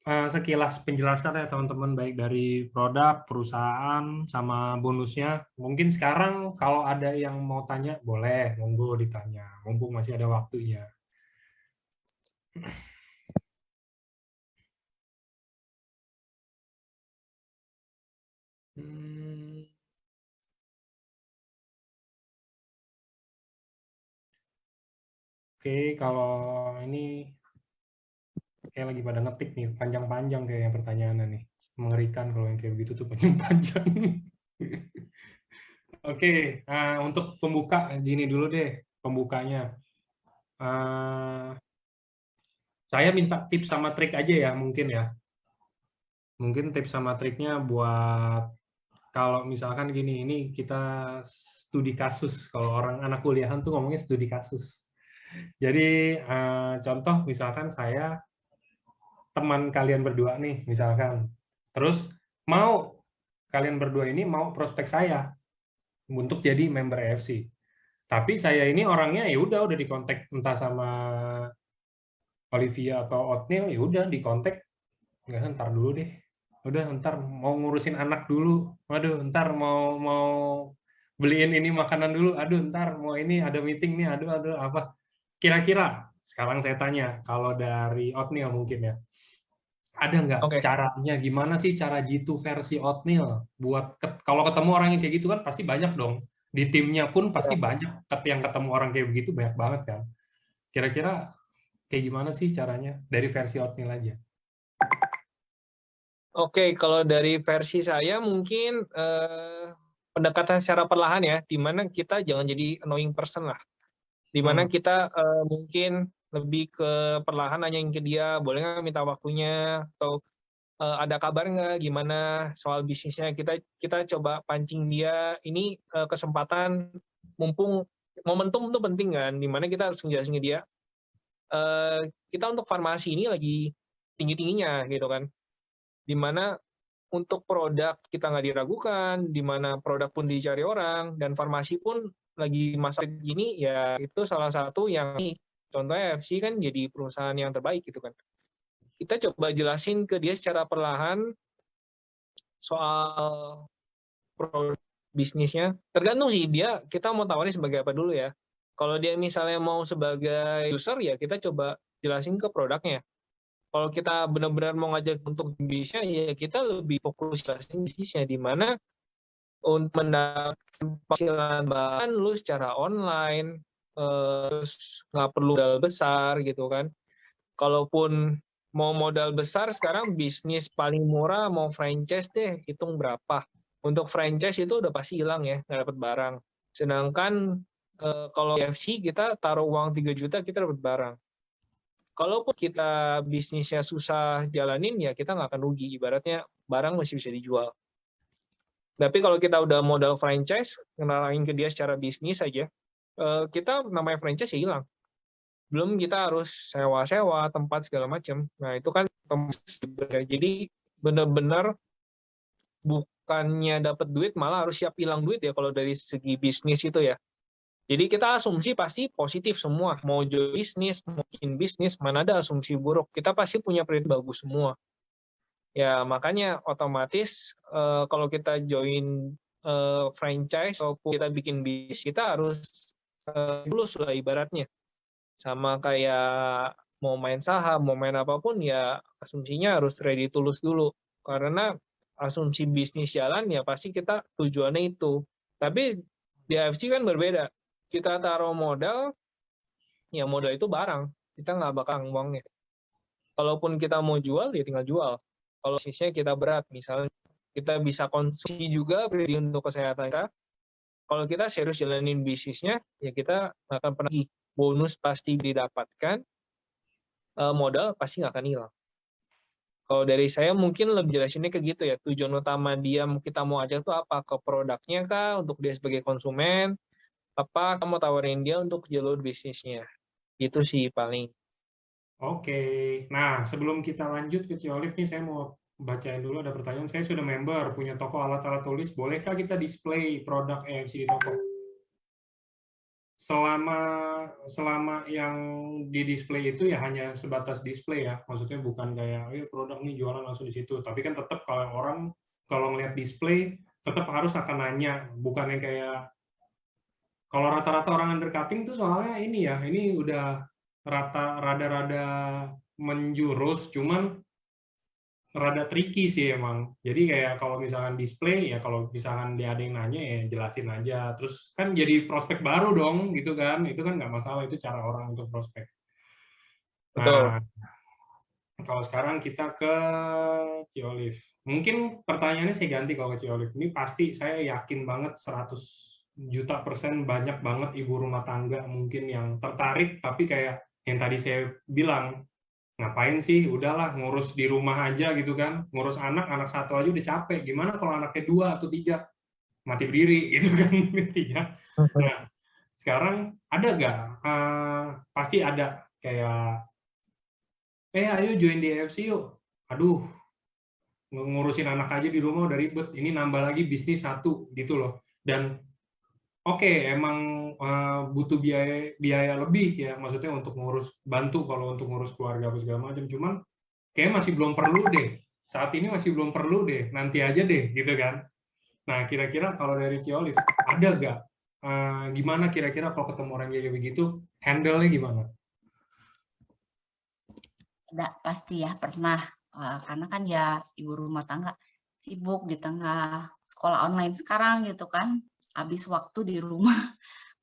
Speaker 1: sekilas penjelasan ya teman-teman, baik dari produk, perusahaan, sama bonusnya. Mungkin sekarang kalau ada yang mau tanya, boleh, monggo ditanya. Mumpung masih ada waktunya. Hmm, Oke, kalau ini kayak lagi pada ngetik nih, panjang-panjang kayaknya pertanyaannya nih. Mengerikan kalau yang kayak begitu tuh panjang-panjang. Oke, untuk pembuka gini dulu deh, pembukanya. Eh, saya minta tips sama trik aja ya, mungkin ya. Mungkin tips sama triknya buat kalau misalkan gini, ini kita studi kasus. Kalau orang anak kuliahan tuh ngomongnya studi kasus. Jadi contoh misalkan saya teman kalian berdua nih, misalkan. Terus mau kalian berdua ini mau prospek saya untuk jadi member AFC. Tapi saya ini orangnya ya udah dikontak entah sama Olivia atau Otniel, ya udah dikontak, nggak, ntar dulu deh. Udah ntar mau ngurusin anak dulu. Waduh, ntar mau mau beliin ini makanan dulu. Aduh, ntar mau ini ada meeting nih. Aduh apa? Kira-kira sekarang saya tanya, kalau dari Otniel mungkin ya, ada nggak
Speaker 4: Oke.
Speaker 1: caranya, gimana sih cara G2 versi Otniel buat kalau ketemu orang yang kayak gitu kan pasti banyak dong. Di timnya pun pasti banyak yang ketemu orang kayak begitu, banyak banget kan. Kira-kira kayak gimana sih caranya dari versi Otniel aja?
Speaker 4: Oke, kalau dari versi saya mungkin pendekatan secara perlahan ya, di mana kita jangan jadi annoying person lah. Di mana kita mungkin lebih ke perlahan nanyain ke dia, boleh nggak minta waktunya, atau ada kabar nggak gimana soal bisnisnya. Kita coba pancing dia, ini kesempatan, mumpung momentum itu penting kan, di mana kita harus ngejelasin ke dia, kita untuk farmasi ini lagi tinggi-tingginya gitu kan. Di mana untuk produk kita nggak diragukan, di mana produk pun dicari orang, dan farmasi pun lagi masa gini, ya itu salah satu yang, contohnya FC kan jadi perusahaan yang terbaik gitu kan. Kita coba jelasin ke dia secara perlahan soal produk bisnisnya. Tergantung sih dia, kita mau tawarin sebagai apa dulu ya. Kalau dia misalnya mau sebagai user, ya kita coba jelasin ke produknya. Kalau kita benar-benar mau ngajak untuk bisnisnya, ya kita lebih fokus jelasin bisnisnya, di mana untuk mendapatkan penghasilan bahan lu secara online, terus nggak perlu modal besar gitu kan. Kalaupun mau modal besar, sekarang bisnis paling murah mau franchise deh, hitung berapa. Untuk franchise itu udah pasti hilang ya, nggak dapat barang. Sedangkan kalau KFC kita taruh uang 3 juta, kita dapat barang. Kalaupun kita bisnisnya susah jalanin, ya kita nggak akan rugi. Ibaratnya barang masih bisa dijual. Tapi kalau kita udah modal franchise, ngenalin ke dia secara bisnis aja, kita namanya franchise ya hilang. Belum kita harus sewa-sewa tempat segala macam. Nah itu kan jadi benar-benar bukannya dapat duit, malah harus siap hilang duit ya kalau dari segi bisnis itu ya. Jadi kita asumsi pasti positif semua. Mau bisnis, mungkin bisnis, mana ada asumsi buruk. Kita pasti punya prinsip bagus semua. Ya makanya otomatis kalau kita join franchise ataupun kita bikin bisnis, kita harus lulus lah ibaratnya. Sama kayak mau main saham, mau main apapun, ya asumsinya harus ready to lose dulu. Karena asumsi bisnis jalan, ya pasti kita tujuannya itu. Tapi di AFC kan berbeda. Kita taruh modal, ya modal itu barang. Kita nggak bakal uangnya. Kalaupun kita mau jual, ya tinggal jual. Kalau bisnisnya kita berat, misalnya kita bisa konsumsi juga untuk kesehatan kita. Kalau kita serius jalanin bisnisnya, ya kita nggak akan pernah bonus pasti didapatkan, modal pasti nggak akan hilang. Kalau dari saya mungkin lebih jelasinnya ke gitu ya, tujuan utama dia kita mau ajak tuh apa, ke produknya kah, untuk dia sebagai konsumen, apa kamu tawarin dia untuk jalur bisnisnya. Itu sih paling.
Speaker 1: Oke, nah sebelum kita lanjut ke Ciolif nih, saya mau bacain dulu, ada pertanyaan. Saya sudah member, punya toko alat-alat tulis, bolehkah kita display produk AFC di toko? selama yang di display itu ya hanya sebatas display ya, maksudnya bukan kayak produk nih jualan langsung di situ, tapi kan tetap kalau orang kalau ngelihat display tetap harus akan nanya, bukan yang kayak kalau rata-rata orang undercutting tuh soalnya ini ya, ini udah rada-rada menjurus, cuman rada tricky sih emang. Jadi kayak kalau misalkan display ya kalau misalkan dia ada yang nanya ya jelasin aja. Terus kan jadi prospek baru dong gitu kan. Itu kan nggak masalah, itu cara orang untuk prospek.
Speaker 4: Betul.
Speaker 1: Nah, kalau sekarang kita ke Ciolif. Mungkin pertanyaannya saya ganti kalau ke Ciolif. Ini pasti saya yakin banget 100 juta% banyak banget ibu rumah tangga mungkin yang tertarik, tapi kayak yang tadi saya bilang, ngapain sih, udahlah ngurus di rumah aja gitu kan, ngurus anak satu aja udah capek, gimana kalau anaknya 2 atau 3 mati berdiri gitu kan. Intinya. Nah, sekarang ada nggak, pasti ada kayak ayo join di EFC yuk, aduh ngurusin anak aja di rumah udah ribet, ini nambah lagi bisnis satu gitu loh. Dan oke, emang butuh biaya lebih ya, maksudnya untuk bantu kalau untuk ngurus keluarga apa segala macam. Cuman kayak masih belum perlu deh. Saat ini masih belum perlu deh. Nanti aja deh, gitu kan. Nah, kira-kira kalau dari Ciolif ada nggak? Gimana kira-kira kalau ketemu orang kayak begitu, handle-nya gimana?
Speaker 2: Ada, pasti ya pernah. Karena kan ya ibu rumah tangga sibuk di tengah sekolah online sekarang gitu kan. Habis waktu di rumah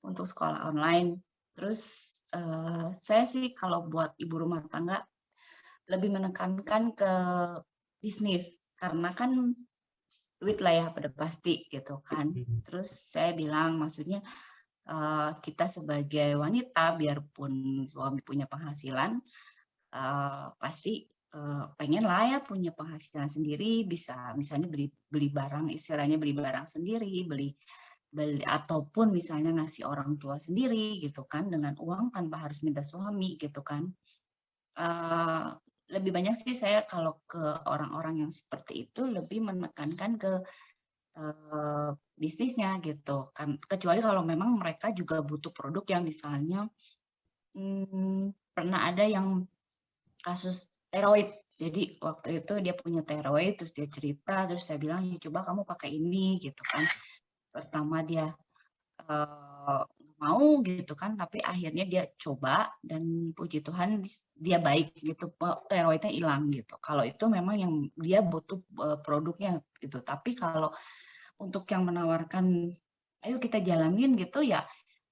Speaker 2: untuk sekolah online. Terus saya sih kalau buat ibu rumah tangga lebih menekankan ke bisnis karena kan duit lah ya pada pasti gitu kan. Terus saya bilang maksudnya kita sebagai wanita biarpun suami punya penghasilan pasti pengen lah ya punya penghasilan sendiri, bisa misalnya beli barang, istilahnya beli barang sendiri, beli ataupun misalnya ngasih orang tua sendiri gitu kan dengan uang tanpa harus minta suami gitu kan. Lebih banyak sih saya kalau ke orang-orang yang seperti itu lebih menekankan ke bisnisnya gitu kan, kecuali kalau memang mereka juga butuh produk yang misalnya pernah ada yang kasus steroid. Jadi waktu itu dia punya steroid, terus dia cerita, terus saya bilang ya coba kamu pakai ini gitu kan. Pertama dia mau gitu kan, tapi akhirnya dia coba dan puji Tuhan dia baik gitu, steroidnya hilang gitu. Kalau itu memang yang dia butuh produknya gitu. Tapi kalau untuk yang menawarkan ayo kita jalanin gitu ya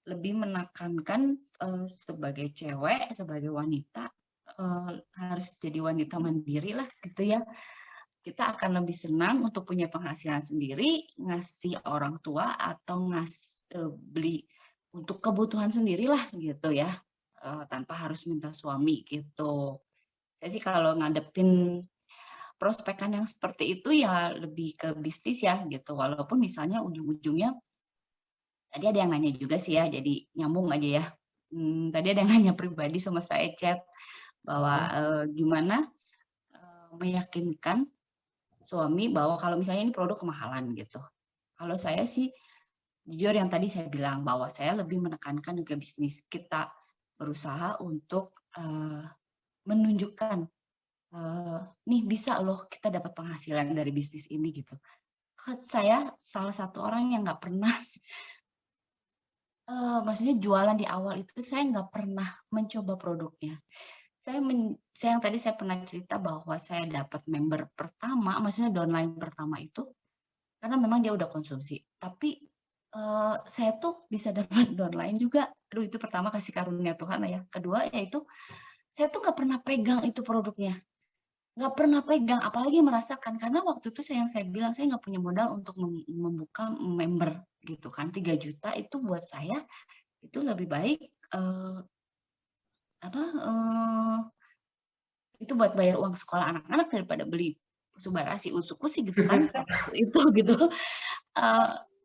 Speaker 2: lebih menekankan sebagai cewek, sebagai wanita harus jadi wanita mandiri lah gitu ya. Kita akan lebih senang untuk punya penghasilan sendiri, ngasih orang tua atau beli untuk kebutuhan sendirilah gitu ya, tanpa harus minta suami gitu. Jadi kalau ngadepin prospekan yang seperti itu ya lebih ke bisnis ya gitu. Walaupun misalnya ujung-ujungnya tadi ada yang nanya juga sih ya, jadi nyambung aja ya. Tadi ada yang nanya pribadi sama saya chat bahwa gimana meyakinkan suami bahwa kalau misalnya ini produk kemahalan gitu. Kalau saya sih jujur yang tadi saya bilang bahwa saya lebih menekankan juga bisnis. Kita berusaha untuk menunjukkan nih bisa loh kita dapat penghasilan dari bisnis ini gitu. Saya salah satu orang yang nggak pernah maksudnya jualan di awal itu saya nggak pernah mencoba produknya. Saya yang tadi saya pernah cerita bahwa saya dapat member pertama, maksudnya downline pertama itu karena memang dia udah konsumsi. Tapi saya tuh bisa dapat downline juga. Aduh itu pertama kasih karunia Tuhan ya. Kedua yaitu saya tuh nggak pernah pegang itu produknya, nggak pernah pegang, apalagi merasakan karena waktu itu yang saya bilang saya nggak punya modal untuk membuka member gitu kan. 3 juta itu buat saya itu lebih baik itu buat bayar uang sekolah anak-anak daripada beli Subarashi Usukushi gitu kan. Itu gitu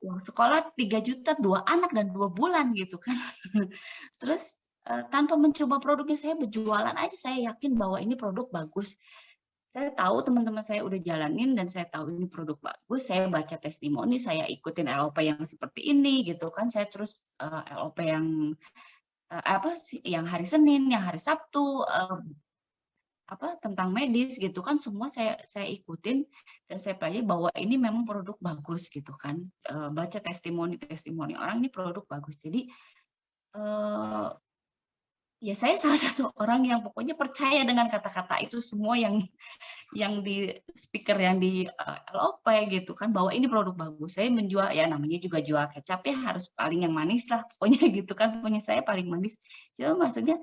Speaker 2: uang sekolah 3 juta 2 anak dan 2 bulan gitu kan. Terus tanpa mencoba produknya saya berjualan aja saya yakin bahwa ini produk bagus. saya tahu teman-teman saya udah jalanin dan saya tahu ini produk bagus, saya baca testimoni, saya ikutin LOP yang seperti ini gitu kan, saya terus LOP yang yang hari Senin, yang hari Sabtu, tentang medis gitu kan, semua saya ikutin dan saya pelajari bahwa ini memang produk bagus gitu kan, baca testimoni orang ini produk bagus. Jadi ya saya salah satu orang yang pokoknya percaya dengan kata-kata itu semua yang di speaker yang di LOP gitu kan, bahwa ini produk bagus. Saya menjual, ya namanya juga jual kecap ya, harus paling yang manis lah pokoknya gitu kan, pokoknya saya paling manis. Cuma maksudnya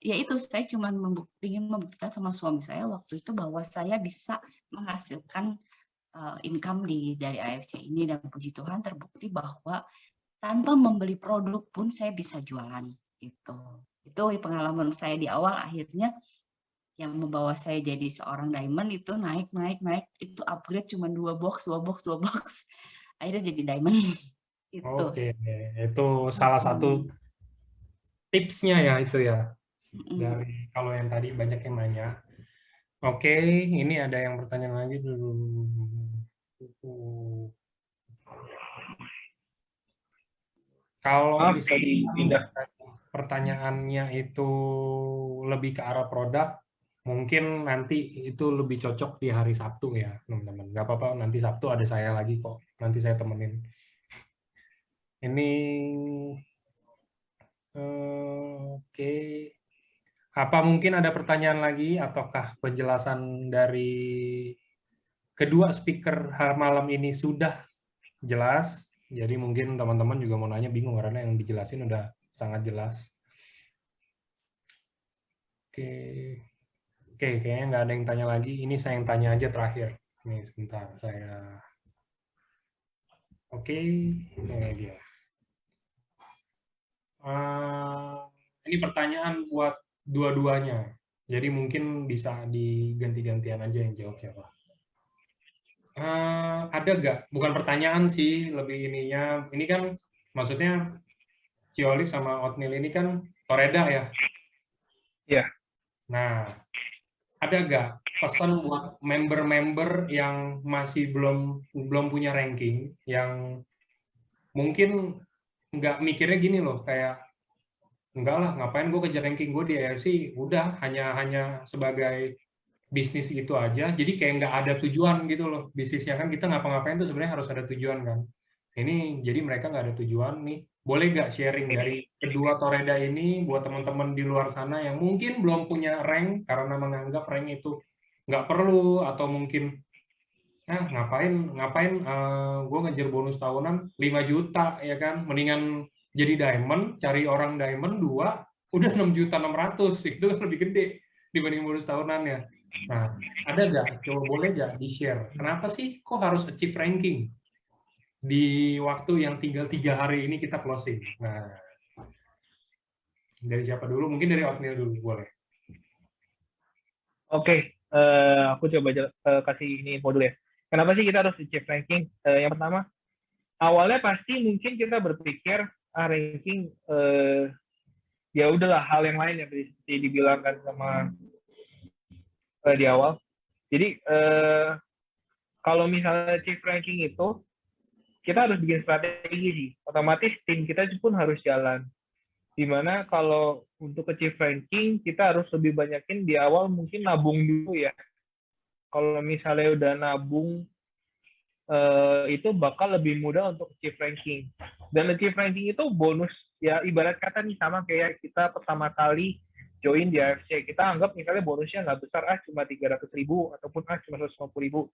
Speaker 2: ya itu, saya cuma ingin membuktikan sama suami saya waktu itu bahwa saya bisa menghasilkan income dari AFC ini, dan puji Tuhan terbukti bahwa tanpa membeli produk pun saya bisa jualan gitu. Itu pengalaman saya di awal, akhirnya yang membawa saya jadi seorang diamond itu naik itu upgrade cuma 2 box akhirnya jadi diamond itu.
Speaker 1: Oke, itu salah satu tipsnya ya itu ya. Dari kalau yang tadi banyak yang nanya. Oke, ini ada yang bertanya lagi dulu. Kalau
Speaker 3: bisa dipindah.
Speaker 1: Pertanyaannya itu lebih ke arah produk, mungkin nanti itu lebih cocok di hari Sabtu ya, teman-teman. Nggak apa-apa, nanti Sabtu ada saya lagi kok. Nanti saya temenin. Ini oke. Apa mungkin ada pertanyaan lagi, ataukah penjelasan dari kedua speaker malam ini sudah jelas? Jadi mungkin teman-teman juga mau nanya bingung karena yang dijelasin udah sangat jelas. Oke, kayaknya nggak ada yang tanya lagi. Ini saya yang tanya aja terakhir. Nih, sebentar. Oke, ini dia. Ini pertanyaan buat dua-duanya. Jadi mungkin bisa diganti-gantian aja yang jawab siapa. Ada nggak? Bukan pertanyaan sih, lebih ininya. Ini kan maksudnya Ciolif sama Otnil ini kan Toreda ya?
Speaker 3: Iya.
Speaker 1: Nah, ada nggak pesan buat member-member yang masih belum punya ranking, yang mungkin nggak mikirnya gini loh, kayak enggak lah, ngapain gue kejar ranking, gue di AFC udah hanya sebagai bisnis itu aja, jadi kayak nggak ada tujuan gitu loh bisnisnya kan, kita ngapa-ngapain tuh sebenarnya harus ada tujuan kan. Ini jadi mereka nggak ada tujuan nih, boleh nggak sharing dari kedua Toreda ini buat teman-teman di luar sana yang mungkin belum punya rank karena menganggap rank itu nggak perlu, atau mungkin ngapain gue ngejar bonus tahunan 5 juta ya kan, mendingan jadi diamond, cari orang diamond 2 udah 6.600.000, itu kan lebih gede dibanding bonus tahunannya. Nah, ada nggak? Coba boleh nggak di-share? Kenapa sih kok harus achieve ranking di waktu yang tinggal 3 hari ini kita closing? Nah, dari siapa dulu? Mungkin dari Otnil dulu, boleh.
Speaker 3: Oke, aku coba kasih ini info dulu ya. Kenapa sih kita harus achieve ranking? Yang pertama, awalnya pasti mungkin kita berpikir ranking ya udahlah hal yang lain yang seperti dibilangkan sama di awal. Jadi kalau misalnya achieve ranking itu kita harus bikin strategi sih. Otomatis tim kita pun harus jalan. Dimana kalau untuk achieve ranking kita harus lebih banyakin di awal mungkin nabung dulu ya. Kalau misalnya udah nabung itu bakal lebih mudah untuk achieve ranking. Dan achieve ranking itu bonus ya, ibarat kata nih sama kayak kita pertama kali join di AFC, kita anggap misalnya bonusnya nggak besar, cuma 300.000 ataupun cuma 150.000.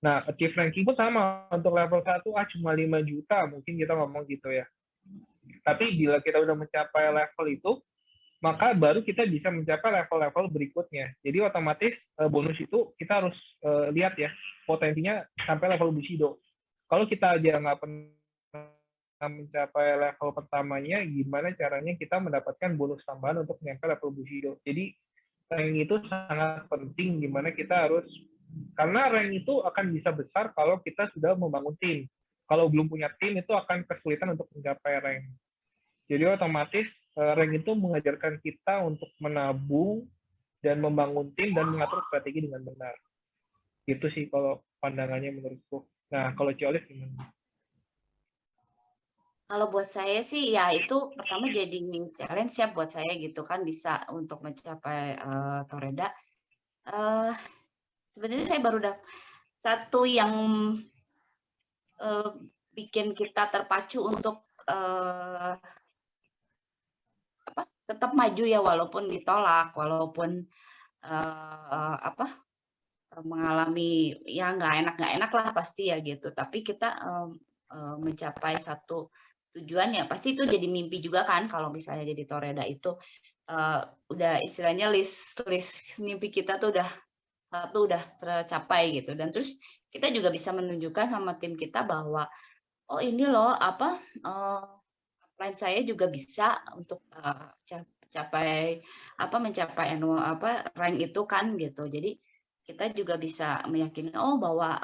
Speaker 3: Nah, achieve ranking pun sama, untuk level 1 cuma 5 juta, mungkin kita ngomong gitu ya. Tapi bila kita udah mencapai level itu, maka baru kita bisa mencapai level-level berikutnya. Jadi otomatis bonus itu kita harus lihat ya, potensinya sampai level Bushido. Kalau kita aja nggak pernah mencapai level pertamanya, gimana caranya kita mendapatkan bonus tambahan untuk mencapai level Bushido. Jadi rank itu sangat penting, gimana kita harus, karena rank itu akan bisa besar kalau kita sudah membangun tim. Kalau belum punya tim itu akan kesulitan untuk mencapai rank. Jadi otomatis rank itu mengajarkan kita untuk menabung dan membangun tim dan mengatur strategi dengan benar. Itu sih kalau pandangannya menurutku. Nah, kalau Ciolis gimana?
Speaker 2: Kalau buat saya sih ya itu pertama jadi challenge ya buat saya gitu kan bisa untuk mencapai Toreda. Sebenarnya saya baru satu yang bikin kita terpacu untuk tetap maju ya walaupun ditolak, walaupun mengalami ya nggak enak lah pasti ya gitu. Tapi kita mencapai satu tujuan ya pasti itu jadi mimpi juga kan kalau misalnya jadi Toreda itu udah istilahnya list mimpi kita tuh udah tercapai gitu. Dan terus kita juga bisa menunjukkan sama tim kita bahwa oh ini loh plan saya juga bisa untuk mencapai annual rank itu kan gitu. Jadi kita juga bisa meyakini bahwa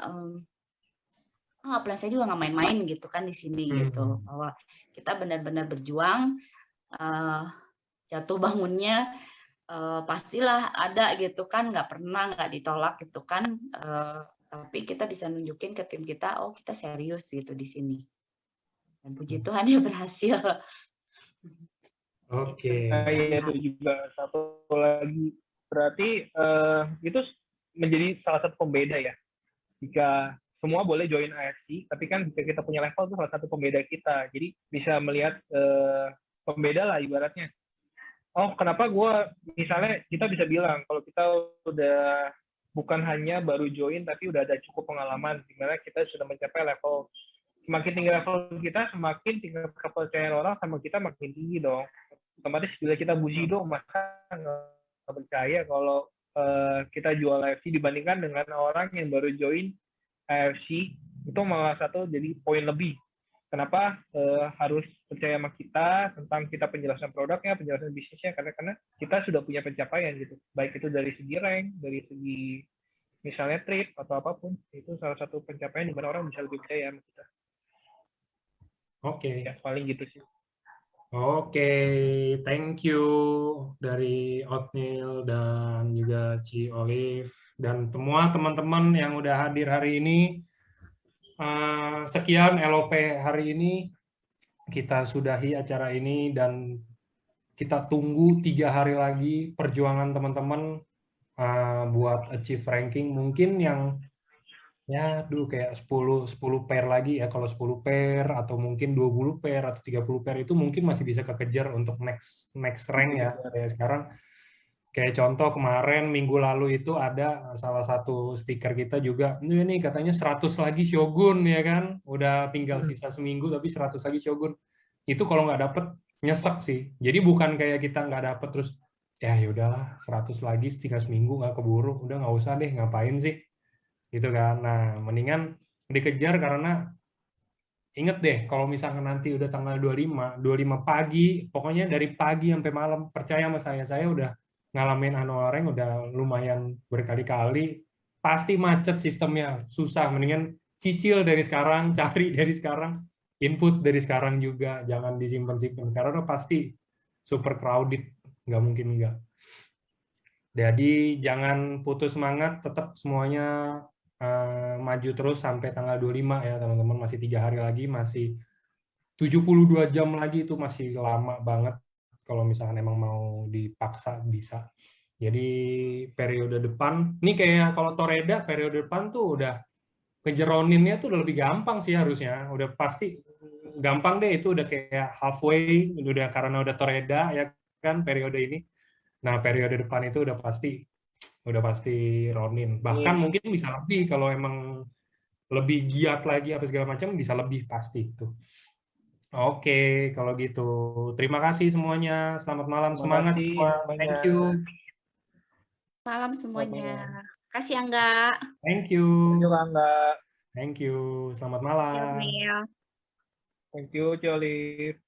Speaker 2: plan saya juga nggak main-main gitu kan di sini gitu, bahwa kita benar-benar berjuang, jatuh bangunnya pastilah ada gitu kan, nggak ditolak gitu kan, tapi kita bisa nunjukin ke tim kita kita serius gitu di sini, dan puji Tuhan ya berhasil.
Speaker 1: Oke.
Speaker 3: Saya itu juga satu lagi, berarti itu menjadi salah satu pembeda ya. Jika semua boleh join AFC, tapi kan jika kita punya level itu salah satu pembeda kita. Jadi bisa melihat pembeda lah ibaratnya. Oh, kenapa misalnya kita bisa bilang kalau kita udah bukan hanya baru join, tapi udah ada cukup pengalaman, dimana kita sudah mencapai level. Semakin tinggi level kita, semakin tingkat kepercayaan orang sama kita makin tinggi dong. Otomatis bila kita bujido, maka nggak percaya kalau kita jual AFC dibandingkan dengan orang yang baru join AFC, itu malah satu jadi poin lebih. Kenapa harus percaya sama kita tentang kita penjelasan produknya, penjelasan bisnisnya, karena kita sudah punya pencapaian gitu. Baik itu dari segi rank, dari segi misalnya trade atau apapun, itu salah satu pencapaian di mana orang bisa lebih percaya sama kita.
Speaker 1: Oke.
Speaker 3: Ya, paling gitu sih.
Speaker 1: Oke, thank you dari Oatmeal dan juga Ci Olive dan semua teman-teman yang udah hadir hari ini. Sekian LOP hari ini, kita sudahi acara ini dan kita tunggu 3 hari lagi perjuangan teman-teman buat achieve ranking. Mungkin yang ya kayak 10 pair lagi ya, kalau 10 pair atau mungkin 20 pair atau 30 pair itu mungkin masih bisa kekejar untuk next rank ya. Kayak sekarang kayak contoh kemarin minggu lalu itu ada salah satu speaker kita juga ini katanya 100 lagi Shogun ya kan, udah tinggal sisa seminggu tapi 100 lagi Shogun. Itu kalau nggak dapet nyesek sih. Jadi bukan kayak kita nggak dapet terus ya udahlah 100 lagi tinggal seminggu nggak keburu, udah nggak usah deh, ngapain sih gitu kan. Nah, mendingan dikejar karena inget deh kalau misalkan nanti udah tanggal 25 pagi, pokoknya dari pagi sampai malam, percaya sama saya udah ngalamin annual rank udah lumayan berkali-kali, pasti macet sistemnya, susah. Mendingan cicil dari sekarang, cari dari sekarang, input dari sekarang juga, jangan disimpan-simpan karena pasti super crowded, nggak mungkin nggak. Jadi jangan putus semangat, tetap semuanya maju terus sampai tanggal 25 ya teman-teman, masih 3 hari lagi, masih 72 jam lagi, itu masih lama banget kalau misalkan emang mau dipaksa bisa. Jadi periode depan, ini kayak kalau Toreda periode depan tuh udah kejeroninnya tuh udah lebih gampang sih harusnya, udah pasti gampang deh, itu udah kayak halfway, udah karena udah Toreda ya kan periode ini. Nah periode depan itu udah pasti Ronin, bahkan mungkin bisa lebih kalau emang lebih giat lagi apa segala macam, bisa lebih pasti itu. Oke, kalau gitu terima kasih semuanya, selamat malam, semangat semua, thank you.
Speaker 2: Malam semuanya, kasih Angga.
Speaker 1: Thank you.
Speaker 3: Angga.
Speaker 1: Thank you, selamat malam.
Speaker 3: Thank you, Ciolis.